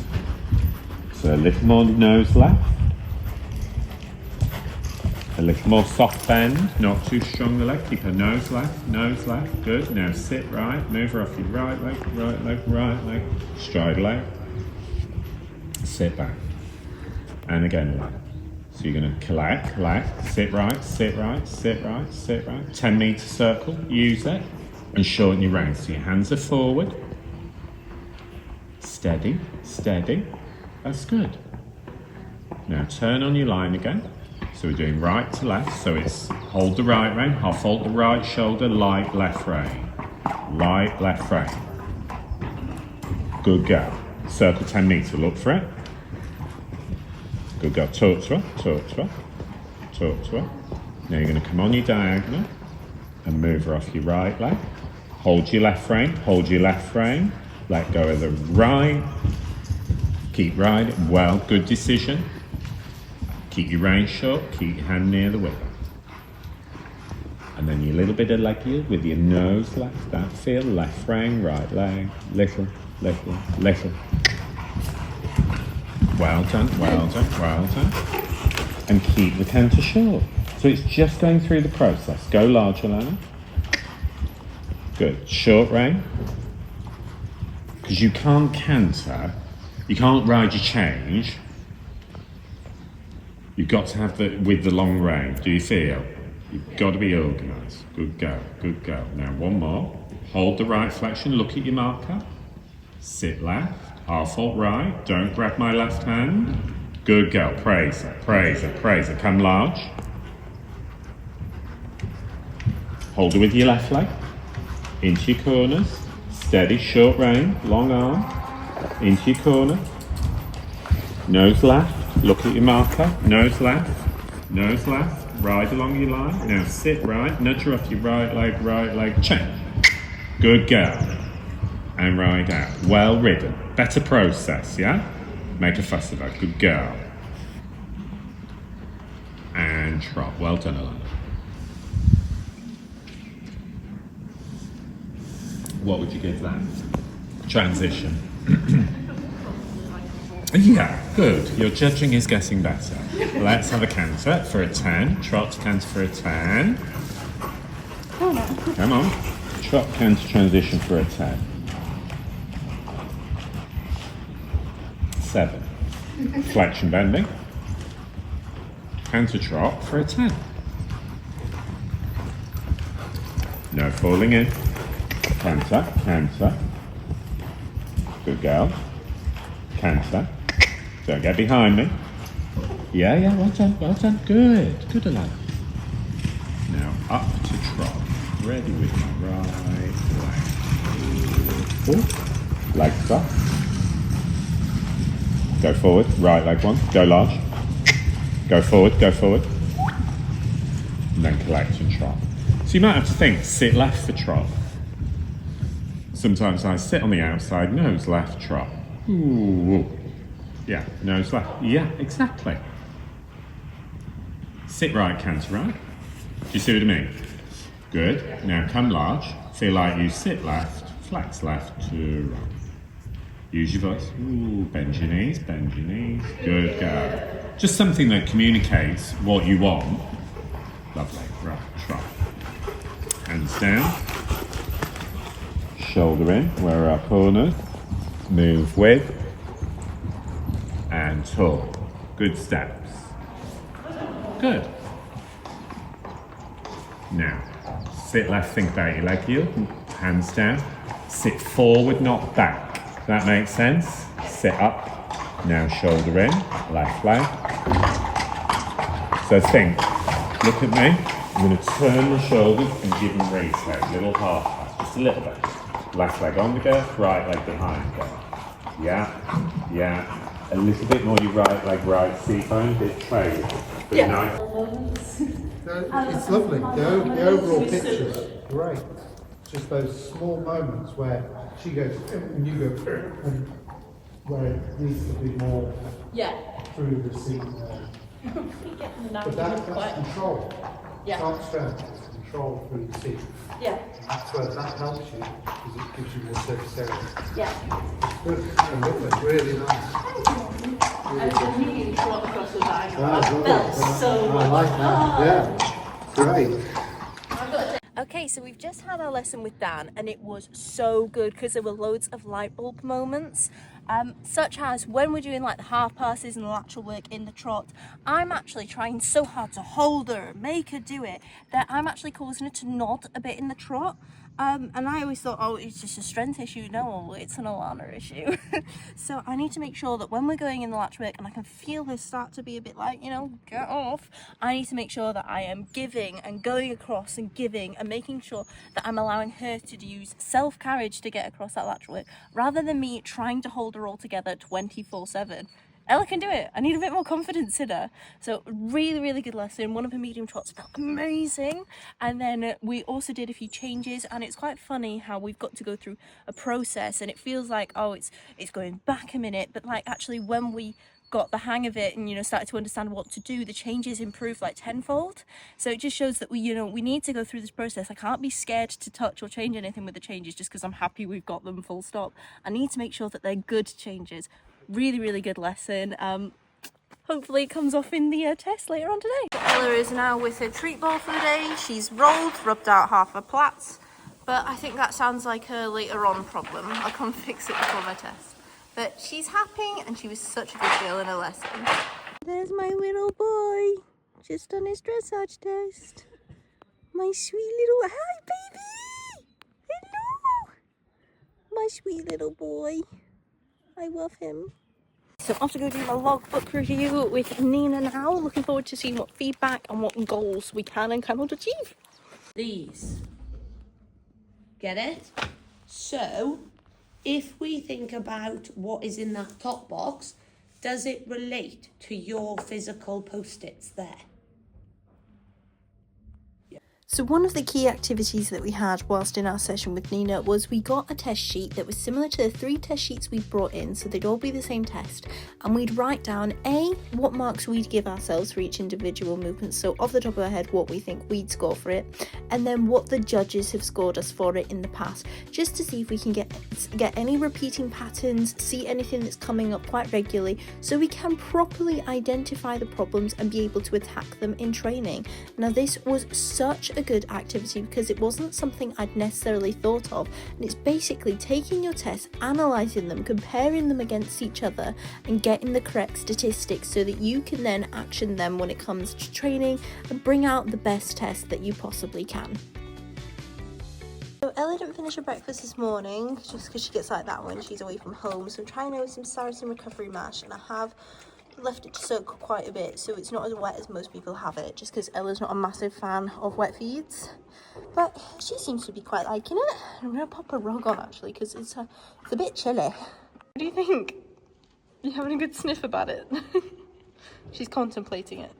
So a little more nose left. A little more soft bend, not too strong the leg. Keep her nose left. Good. Now sit right. Move her off your right leg. Stride leg. Sit back. And again left. So you're going to collect, sit right. 10 metre circle. Use it. And shorten your rein. So your hands are forward. Steady. That's good. Now turn on your line again. So we're doing right to left. So it's hold the right rein, half hold the right shoulder, light left rein. Light left rein. Good girl. Circle 10 metres, look for it. Good girl. Talk to her, talk to her, talk to her. Now you're going to come on your diagonal and move her off your right leg. Hold your left rein, hold your left rein. Let go of the right. Keep riding. Well, good decision. Keep your rein short, keep your hand near the whip. And then your little bit of leg yield with your nose left, that feel, left rein, right leg, little, little, little. Well done, well done, well done. And keep the canter short. So it's just going through the process. Go large, Alana. Good, short rein. Because you can't canter, you can't ride your change. You've got to have with the long rein. Do you feel? You've got to be organised. Good girl, good girl. Now one more. Hold the right flexion, look at your marker. Sit left, half halt right. Don't grab my left hand. Good girl, praise her, praise her, praise her. Come large. Hold her with your left leg. Into your corners. Steady, short rein, long arm. Into your corner. Nose left. Look at your marker, nose left, ride along your line. Now sit right, nudge her off your right leg, change. Good girl. And ride out. Well ridden. Better process, yeah? Make a fuss of her. Good girl. And trot. Well done, Alana. What would you give that? Transition. Yeah, good. Your judging is getting better. Let's have a canter for a 10. Trot canter for a 10. Come on. Trot canter transition for a 10. 7. Flexion bending. Canter trot for a 10. No falling in. Canter, canter. Good girl. Canter. Don't get behind me. Yeah, well done. Good, good, Alana. Now up to trot. Ready with my right leg. Oh, legs up. Go forward, right leg one. Go large. Go forward, go forward. And then collect and trot. So you might have to think, sit left for trot. Sometimes I sit on the outside, nose left, trot. Ooh. Yeah, nose left. Yeah, exactly. Sit right, canter right. Do you see what I mean? Good. Now come large. Feel like you sit left, flex left to right. Use your voice. Ooh, bend your knees, bend your knees. Good girl. Just something that communicates what you want. Lovely. Right, trot. Hands down. Shoulder in, where our corners. Move with. And tall. Good steps. Good. Now, sit left, think about your leg yield. Hands down. Sit forward, not back. That makes sense? Sit up. Now shoulder in, left leg. So think, look at me. I'm going to turn the shoulders and give them reset. Little half pass, just a little bit. Left leg on the girth, right leg behind the girth. Yeah. A little bit more your right leg, right seat bone, bit trade. But nice. It's lovely. The overall picture's great. It's just those small moments where she goes and you go and where it needs to be more through the seat. But that's control. It's not strength, it's control through the seat. Yeah. That's where that helps you because it gives you more surface area. Yeah. Good. And lovely. Really nice. And you can trot across the diagonal. Lovely. That felt so I like that. Yeah. Great. Okay, so we've just had our lesson with Dan and it was so good because there were loads of light bulb moments, such as when we're doing like the half passes and the lateral work in the trot, I'm actually trying so hard to hold her, make her do it, that I'm actually causing her to nod a bit in the trot. And I always thought, oh, it's just a strength issue. No, it's an Alana issue. So I need to make sure that when we're going in the latch work and I can feel her start to be a bit like, you know, get off, I need to make sure that I am giving and going across and giving and making sure that I'm allowing her to use self-carriage to get across that latch work rather than me trying to hold her all together 24/7. Ella can do it. I need a bit more confidence in her. So really, really good lesson. One of her medium trots felt amazing. And then we also did a few changes, and it's quite funny how we've got to go through a process and it feels like, oh, it's going back a minute, but like actually when we got the hang of it and, you know, started to understand what to do, the changes improved like tenfold. So it just shows that we, you know, we need to go through this process. I can't be scared to touch or change anything with the changes just because I'm happy we've got them, full stop. I need to make sure that they're good changes. Really, really good lesson. Hopefully it comes off in the test later on today. Ella is now with her treat bowl for the day. She's rubbed out half her plaits, but I think that sounds like a later on problem. I'll come fix it before my test. But she's happy and she was such a good girl in her lesson. There's my little boy, just done his dressage test. My sweet little, hi baby! Hello! My sweet little boy. I love him. So I'm off to go do my logbook review with Nina now. Looking forward to seeing what feedback and what goals we can and cannot achieve. These. Get it? So, if we think about what is in that top box, does it relate to your physical post-its there? So one of the key activities that we had whilst in our session with Nina was we got a test sheet that was similar to the 3 test sheets we brought in, so they'd all be the same test, and we'd write down what marks we'd give ourselves for each individual movement, so off the top of our head what we think we'd score for it, and then what the judges have scored us for it in the past, just to see if we can get any repeating patterns, see anything that's coming up quite regularly, so we can properly identify the problems and be able to attack them in training. Now this was such a good activity because it wasn't something I'd necessarily thought of, and it's basically taking your tests, analysing them, comparing them against each other and getting the correct statistics so that you can then action them when it comes to training and bring out the best test that you possibly can. So Ella didn't finish her breakfast this morning just because she gets like that when she's away from home, so I'm trying out with some Saracen recovery mash, and I have left it to soak quite a bit so it's not as wet as most people have it, just because Ella's not a massive fan of wet feeds, but she seems to be quite liking it. I'm going to pop a rug on actually because it's a bit chilly. What do you think? You having a good sniff about it? She's contemplating it.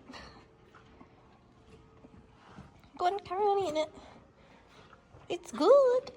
Go on, carry on eating it. It's good.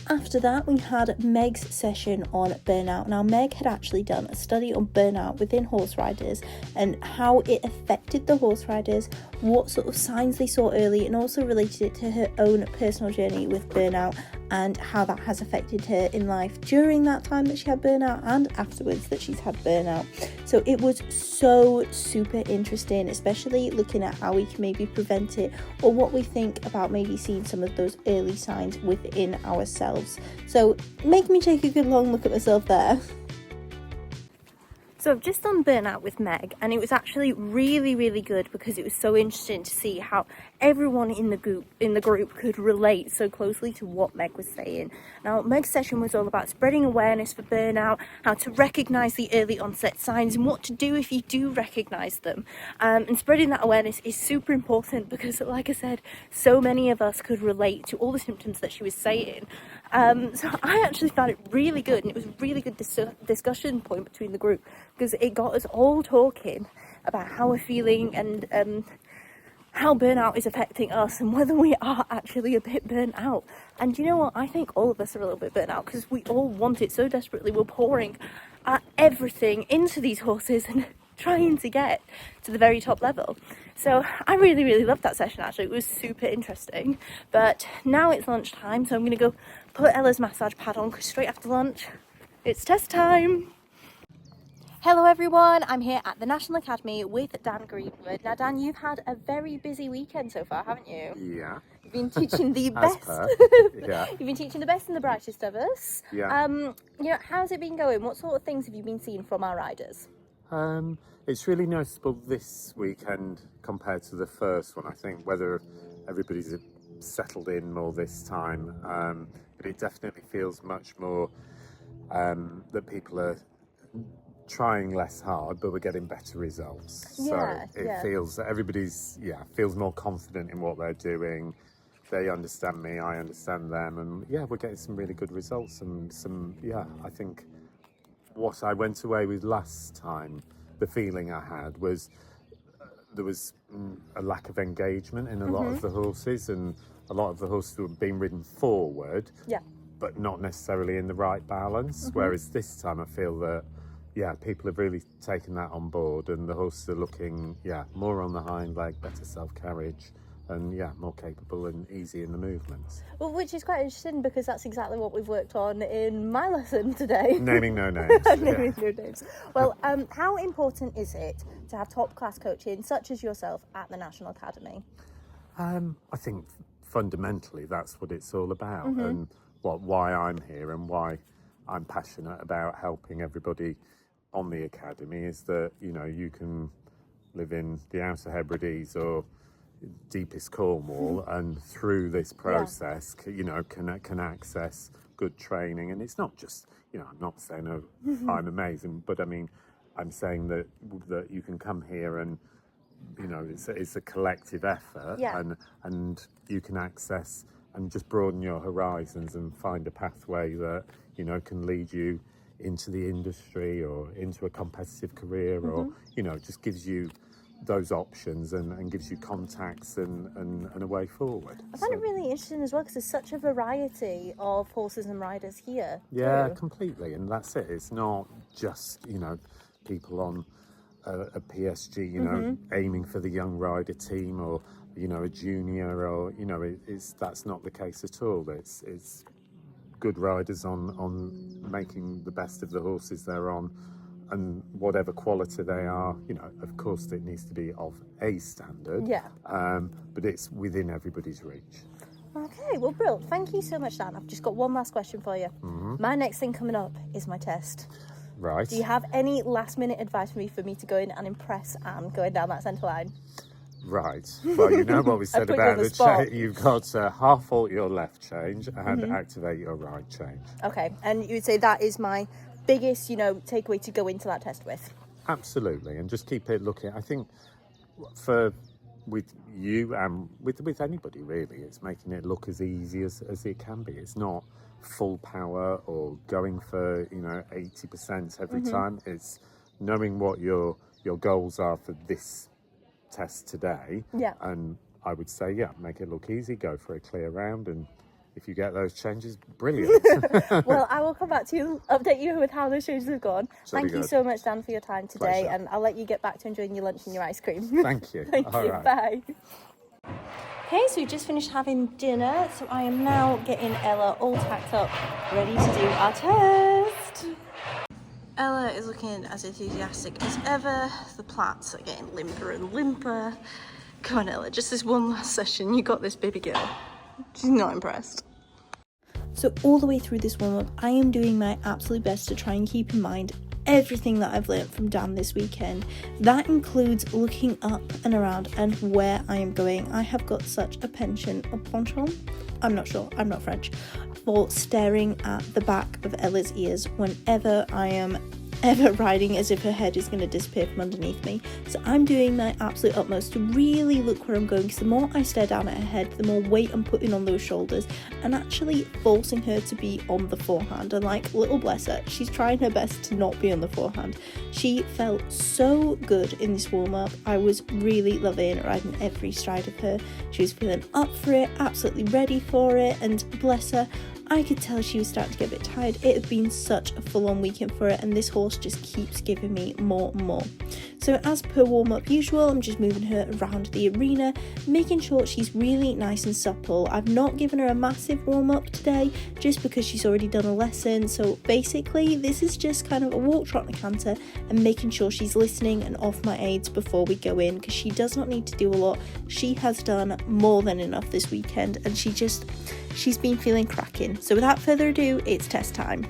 After that, we had Meg's session on burnout. Now, Meg had actually done a study on burnout within horse riders and how it affected the horse riders, what sort of signs they saw early, and also related it to her own personal journey with burnout and how that has affected her in life during that time that she had burnout and afterwards that she's had burnout. So it was so super interesting, especially looking at how we can maybe prevent it or what we think about maybe seeing some of those early signs within ourselves. So make me take a good long look at myself there. So I've just done burnout with Meg, and it was actually really, really good because it was so interesting to see how everyone in the group could relate so closely to what Meg was saying. Now, Meg's session was all about spreading awareness for burnout, how to recognise the early onset signs and what to do if you do recognise them. And spreading that awareness is super important because, like I said, so many of us could relate to all the symptoms that she was saying. So I actually found it really good, and it was a really good discussion point between the group because it got us all talking about how we're feeling and how burnout is affecting us and whether we are actually a bit burnt out. And you know what? I think all of us are a little bit burnt out because we all want it so desperately. We're pouring everything into these horses and trying to get to the very top level. So I really, really loved that session actually. It was super interesting. But now it's lunchtime, so I'm going to go put Ella's massage pad on because straight after lunch it's test time. Hello everyone, I'm here at the National Academy with Dan Greenwood. Now Dan, you've had a very busy weekend so far, haven't you? Yeah. You've been teaching the best. Yeah. You've been teaching the best and the brightest of us. Yeah. You know, how's it been going? What sort of things have you been seeing from our riders? It's really noticeable this weekend compared to the first one. I think whether everybody's settled in more this time, but it definitely feels much more that people are trying less hard, but we're getting better results. Yeah, so it yeah. feels that everybody's feels more confident in what they're doing. They understand me, I understand them, and we're getting some really good results. And I think what I went away with last time, the feeling I had was there was a lack of engagement in a lot of the horses, and a lot of the horses were being ridden forward, but not necessarily in the right balance. Whereas this time I feel that people have really taken that on board, and the horses are looking more on the hind leg, better self-carriage, and more capable and easy in the movements. Well, which is quite interesting because that's exactly what we've worked on in my lesson today. Naming no names. Naming no names. Well, how important is it to have top class coaching such as yourself at the National Academy? I think fundamentally that's what it's all about, and why I'm here and why I'm passionate about helping everybody on the academy is that you can live in the Outer Hebrides or deepest Cornwall, and through this process, can access good training. And it's not just, I'm not saying I'm amazing, but I mean, I'm saying that you can come here and, it's a collective effort, and you can access and just broaden your horizons and find a pathway that, can lead you into the industry or into a competitive career, or, just gives you those options and gives you contacts and a way forward. I find it really interesting as well because there's such a variety of horses and riders here. Yeah, too. completely, and that's it. It's not just people on a PSG, aiming for the young rider team, or a junior, or that's not the case at all. It's good riders on making the best of the horses they're on. And whatever quality they are, of course it needs to be of a standard, but it's within everybody's reach. Okay, well, brilliant. Thank you so much, Dan. I've just got one last question for you. My next thing coming up is my test. Right. Do you have any last minute advice for me to go in and impress Anne going down that centre line? Right. Well, you know what we said put you about on the the spot. you've got to half halt your left change and activate your right change. Okay, and you would say that is my biggest, takeaway to go into that test with? Absolutely, and just keep it looking. I think with you and with anybody really, it's making it look as easy as it can be. It's not full power or going for 80% every time. It's knowing what your goals are for this test today. And I would say make it look easy. Go for a clear round, and if you get those changes, brilliant. Well, I will come back to you, update you with how those changes have gone. Thank you so much, Dan, for your time today. Pleasure. And I'll let you get back to enjoying your lunch and your ice cream. Thank you. Thank All you. right. Bye. Okay, so we just finished having dinner, so I am now getting Ella all tacked up, ready to do our test. Ella is looking as enthusiastic as ever. The plaits are getting limper and limper. Come on, Ella, just this one last session. You got this, baby girl. She's not impressed. So all the way through this warm-up, I am doing my absolute best to try and keep in mind everything that I've learned from Dan this weekend. That includes looking up and around and where I am going. I have got such a penchant, I'm not sure, I'm not French, for staring at the back of Ella's ears whenever I am ever riding, as if her head is going to disappear from underneath me. So I'm doing my absolute utmost to really look where I'm going, because the more I stare down at her head, the more weight I'm putting on those shoulders and actually forcing her to be on the forehand. And like, little bless her, she's trying her best to not be on the forehand. She felt so good in this warm-up. I was really loving riding every stride of her. She was feeling up for it, absolutely ready for it, and bless her, I could tell she was starting to get a bit tired. It had been such a full-on weekend for her, and this horse just keeps giving me more and more. So as per warm-up usual, I'm just moving her around the arena, making sure she's really nice and supple. I've not given her a massive warm-up today, just because she's already done a lesson. So basically, this is just kind of a walk, trot and a canter, and making sure she's listening and off my aids before we go in, because she does not need to do a lot. She has done more than enough this weekend, and she's been feeling cracking. So without further ado, it's test time.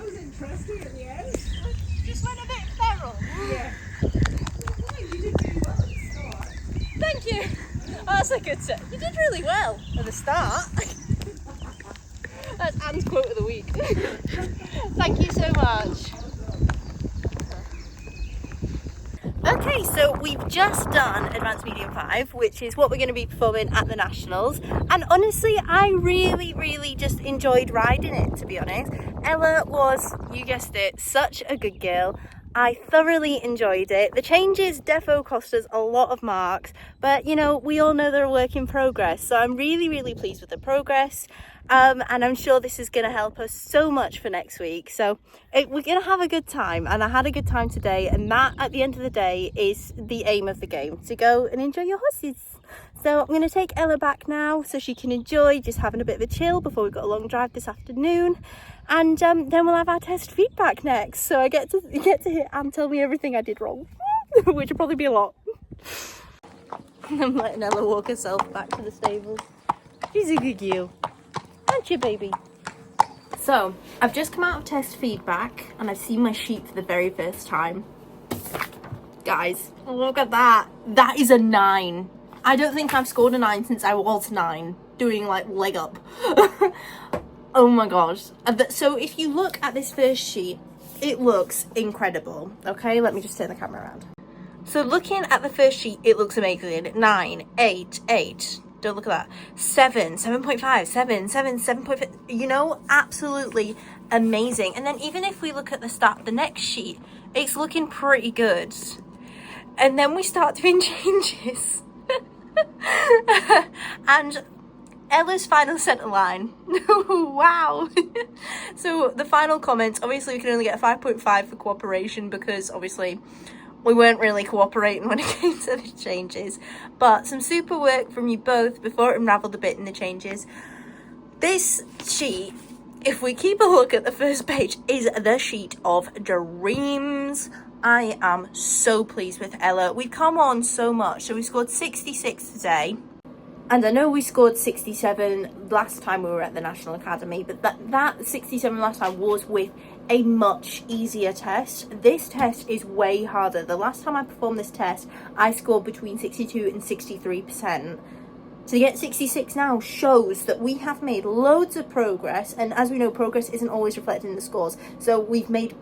That was interesting at the end. Just went a bit feral. Yeah. You did really well at the start. Thank you. Oh, that's a good set. You did really well at the start. That's Anne's quote of the week. Thank you so much. Okay, so we've just done Advanced Medium 5, which is what we're going to be performing at the Nationals. And honestly, I really just enjoyed riding it, to be honest. Ella was, you guessed it, such a good girl. I thoroughly enjoyed it. The changes defo cost us a lot of marks, but you know, we all know they're a work in progress. So I'm really pleased with the progress. And I'm sure this is going to help us so much for next week. So we're going to have a good time, and I had a good time today, and that at the end of the day is the aim of the game, to go and enjoy your horses. So I'm going to take Ella back now so she can enjoy just having a bit of a chill before we've got a long drive this afternoon, and then we'll have our test feedback next, so I get to hear Anne tell me everything I did wrong, which will probably be a lot. I'm letting Ella walk herself back to the stables. She's a good girl. Aren't you, baby? So, I've just come out of test feedback and I've seen my sheet for the very first time. Guys, look at that. That is a 9. I don't think I've scored a 9 since I was 9, doing like leg up. Oh my gosh. So if you look at this first sheet, it looks incredible. Okay, let me just turn the camera around. So looking at the first sheet, it looks amazing. 9, 8, 8. Don't look at that. 7, 7.5, 7, 7.5. You know, absolutely amazing. And then even if we look at the next sheet, it's looking pretty good. And then we start doing changes. And Ella's final centre line. Wow. So the final comments, obviously we can only get a 5.5 for cooperation because obviously we weren't really cooperating when it came to the changes, but some super work from you both before it unravelled a bit in the changes. This sheet, if we keep a look at the first page, is the sheet of dreams. I am so pleased with Ella. We've come on so much. So we scored 66 today. And I know we scored 67 last time we were at the National Academy, but that 67 last time was with a much easier test. This test is way harder. The last time I performed this test, I scored between 62 and 63%. To get 66 now shows that we have made loads of progress, and as we know, progress isn't always reflected in the scores. So we've made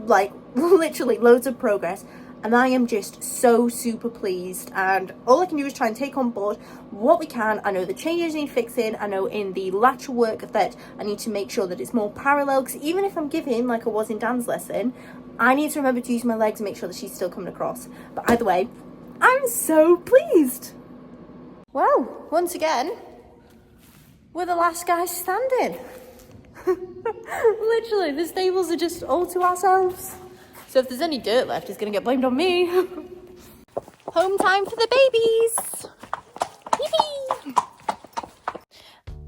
like literally loads of progress, and I am just so super pleased, and all I can do is try and take on board what we can. I know the changes need fixing. I know in the lateral work that I need to make sure that it's more parallel, because even if I'm giving like I was in Dan's lesson, I need to remember to use my legs and make sure that she's still coming across. But either way, I'm so pleased. Well, once again, we're the last guys standing. Literally, the stables are just all to ourselves. So if there's any dirt left, it's going to get blamed on me. Home time for the babies. Yippee!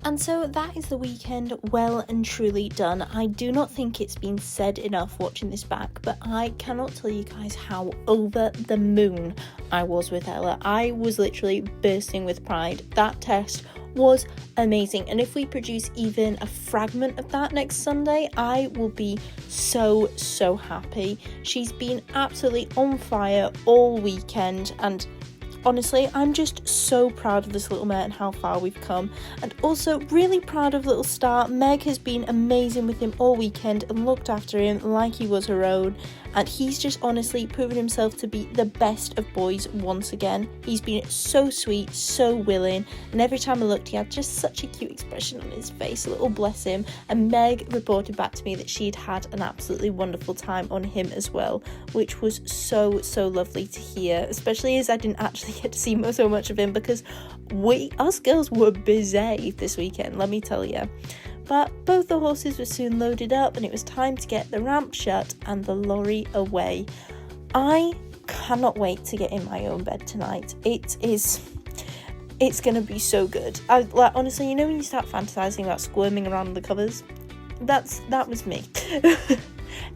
And so that is the weekend well and truly done. I do not think it's been said enough watching this back, but I cannot tell you guys how over the moon I was with Ella. I was literally bursting with pride. That test was amazing, and if we produce even a fragment of that next Sunday, I will be so happy. She's been absolutely on fire all weekend, and honestly, I'm just so proud of this little mare and how far we've come, and also really proud of little Star. Meg has been amazing with him all weekend and looked after him like he was her own, and he's just honestly proven himself to be the best of boys once again. He's been so sweet, so willing, and every time I looked he had just such a cute expression on his face, a little bless him. And Meg reported back to me that she'd had an absolutely wonderful time on him as well, which was so lovely to hear, especially as I didn't actually get to see so much of him because us girls were busy this weekend, let me tell you. But both the horses were soon loaded up and it was time to get the ramp shut and the lorry away. I cannot wait to get in my own bed tonight. It's gonna be so good. Honestly, you know when you start fantasizing about squirming around the covers? That was me.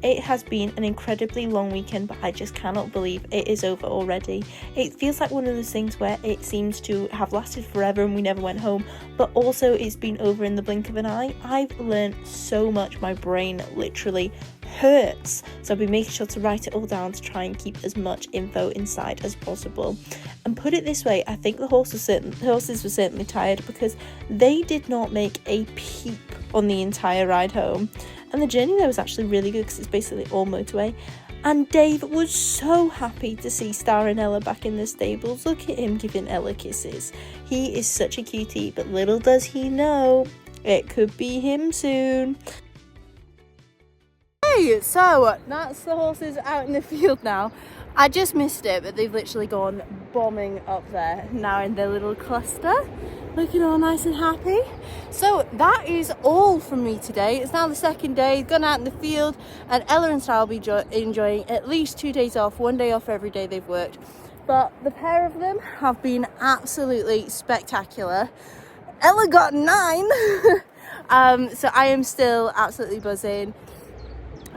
It has been an incredibly long weekend, but I just cannot believe it is over already. It feels like one of those things where it seems to have lasted forever and we never went home, but also it's been over in the blink of an eye. I've learned so much, my brain literally hurts, so I've been making sure to write it all down to try and keep as much info inside as possible. And put it this way, I think the horses were certainly tired, because they did not make a peep on the entire ride home, and the journey there was actually really good because it's basically all motorway. And Dave was so happy to see Star and Ella back in the stables. Look at him giving Ella kisses. He is such a cutie, but little does he know it could be him soon. So that's the horses out in the field now. I just missed it, but they've literally gone bombing up there now in their little cluster, looking all nice and happy. So that is all from me today. It's now the second day, gone out in the field, and Ella and Star will be enjoying at least 2 days off, 1 day off every day they've worked. But the pair of them have been absolutely spectacular. Ella got 9. So I am still absolutely buzzing.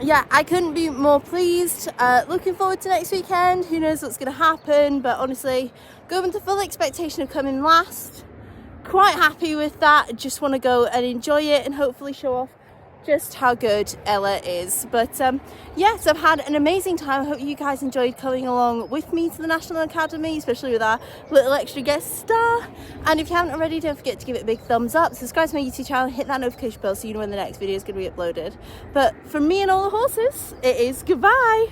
Yeah, I couldn't be more pleased. Looking forward to next weekend. Who knows what's going to happen, but honestly, going with the full expectation of coming last. Quite happy with that. Just want to go and enjoy it and hopefully show off just how good Ella is. But yes, I've had an amazing time. I hope you guys enjoyed coming along with me to the National Academy, especially with our little extra guest Star. And if you haven't already, don't forget to give it a big thumbs up, subscribe to my YouTube channel, hit that notification bell so you know when the next video is going to be uploaded. But from me and all the horses, it is goodbye.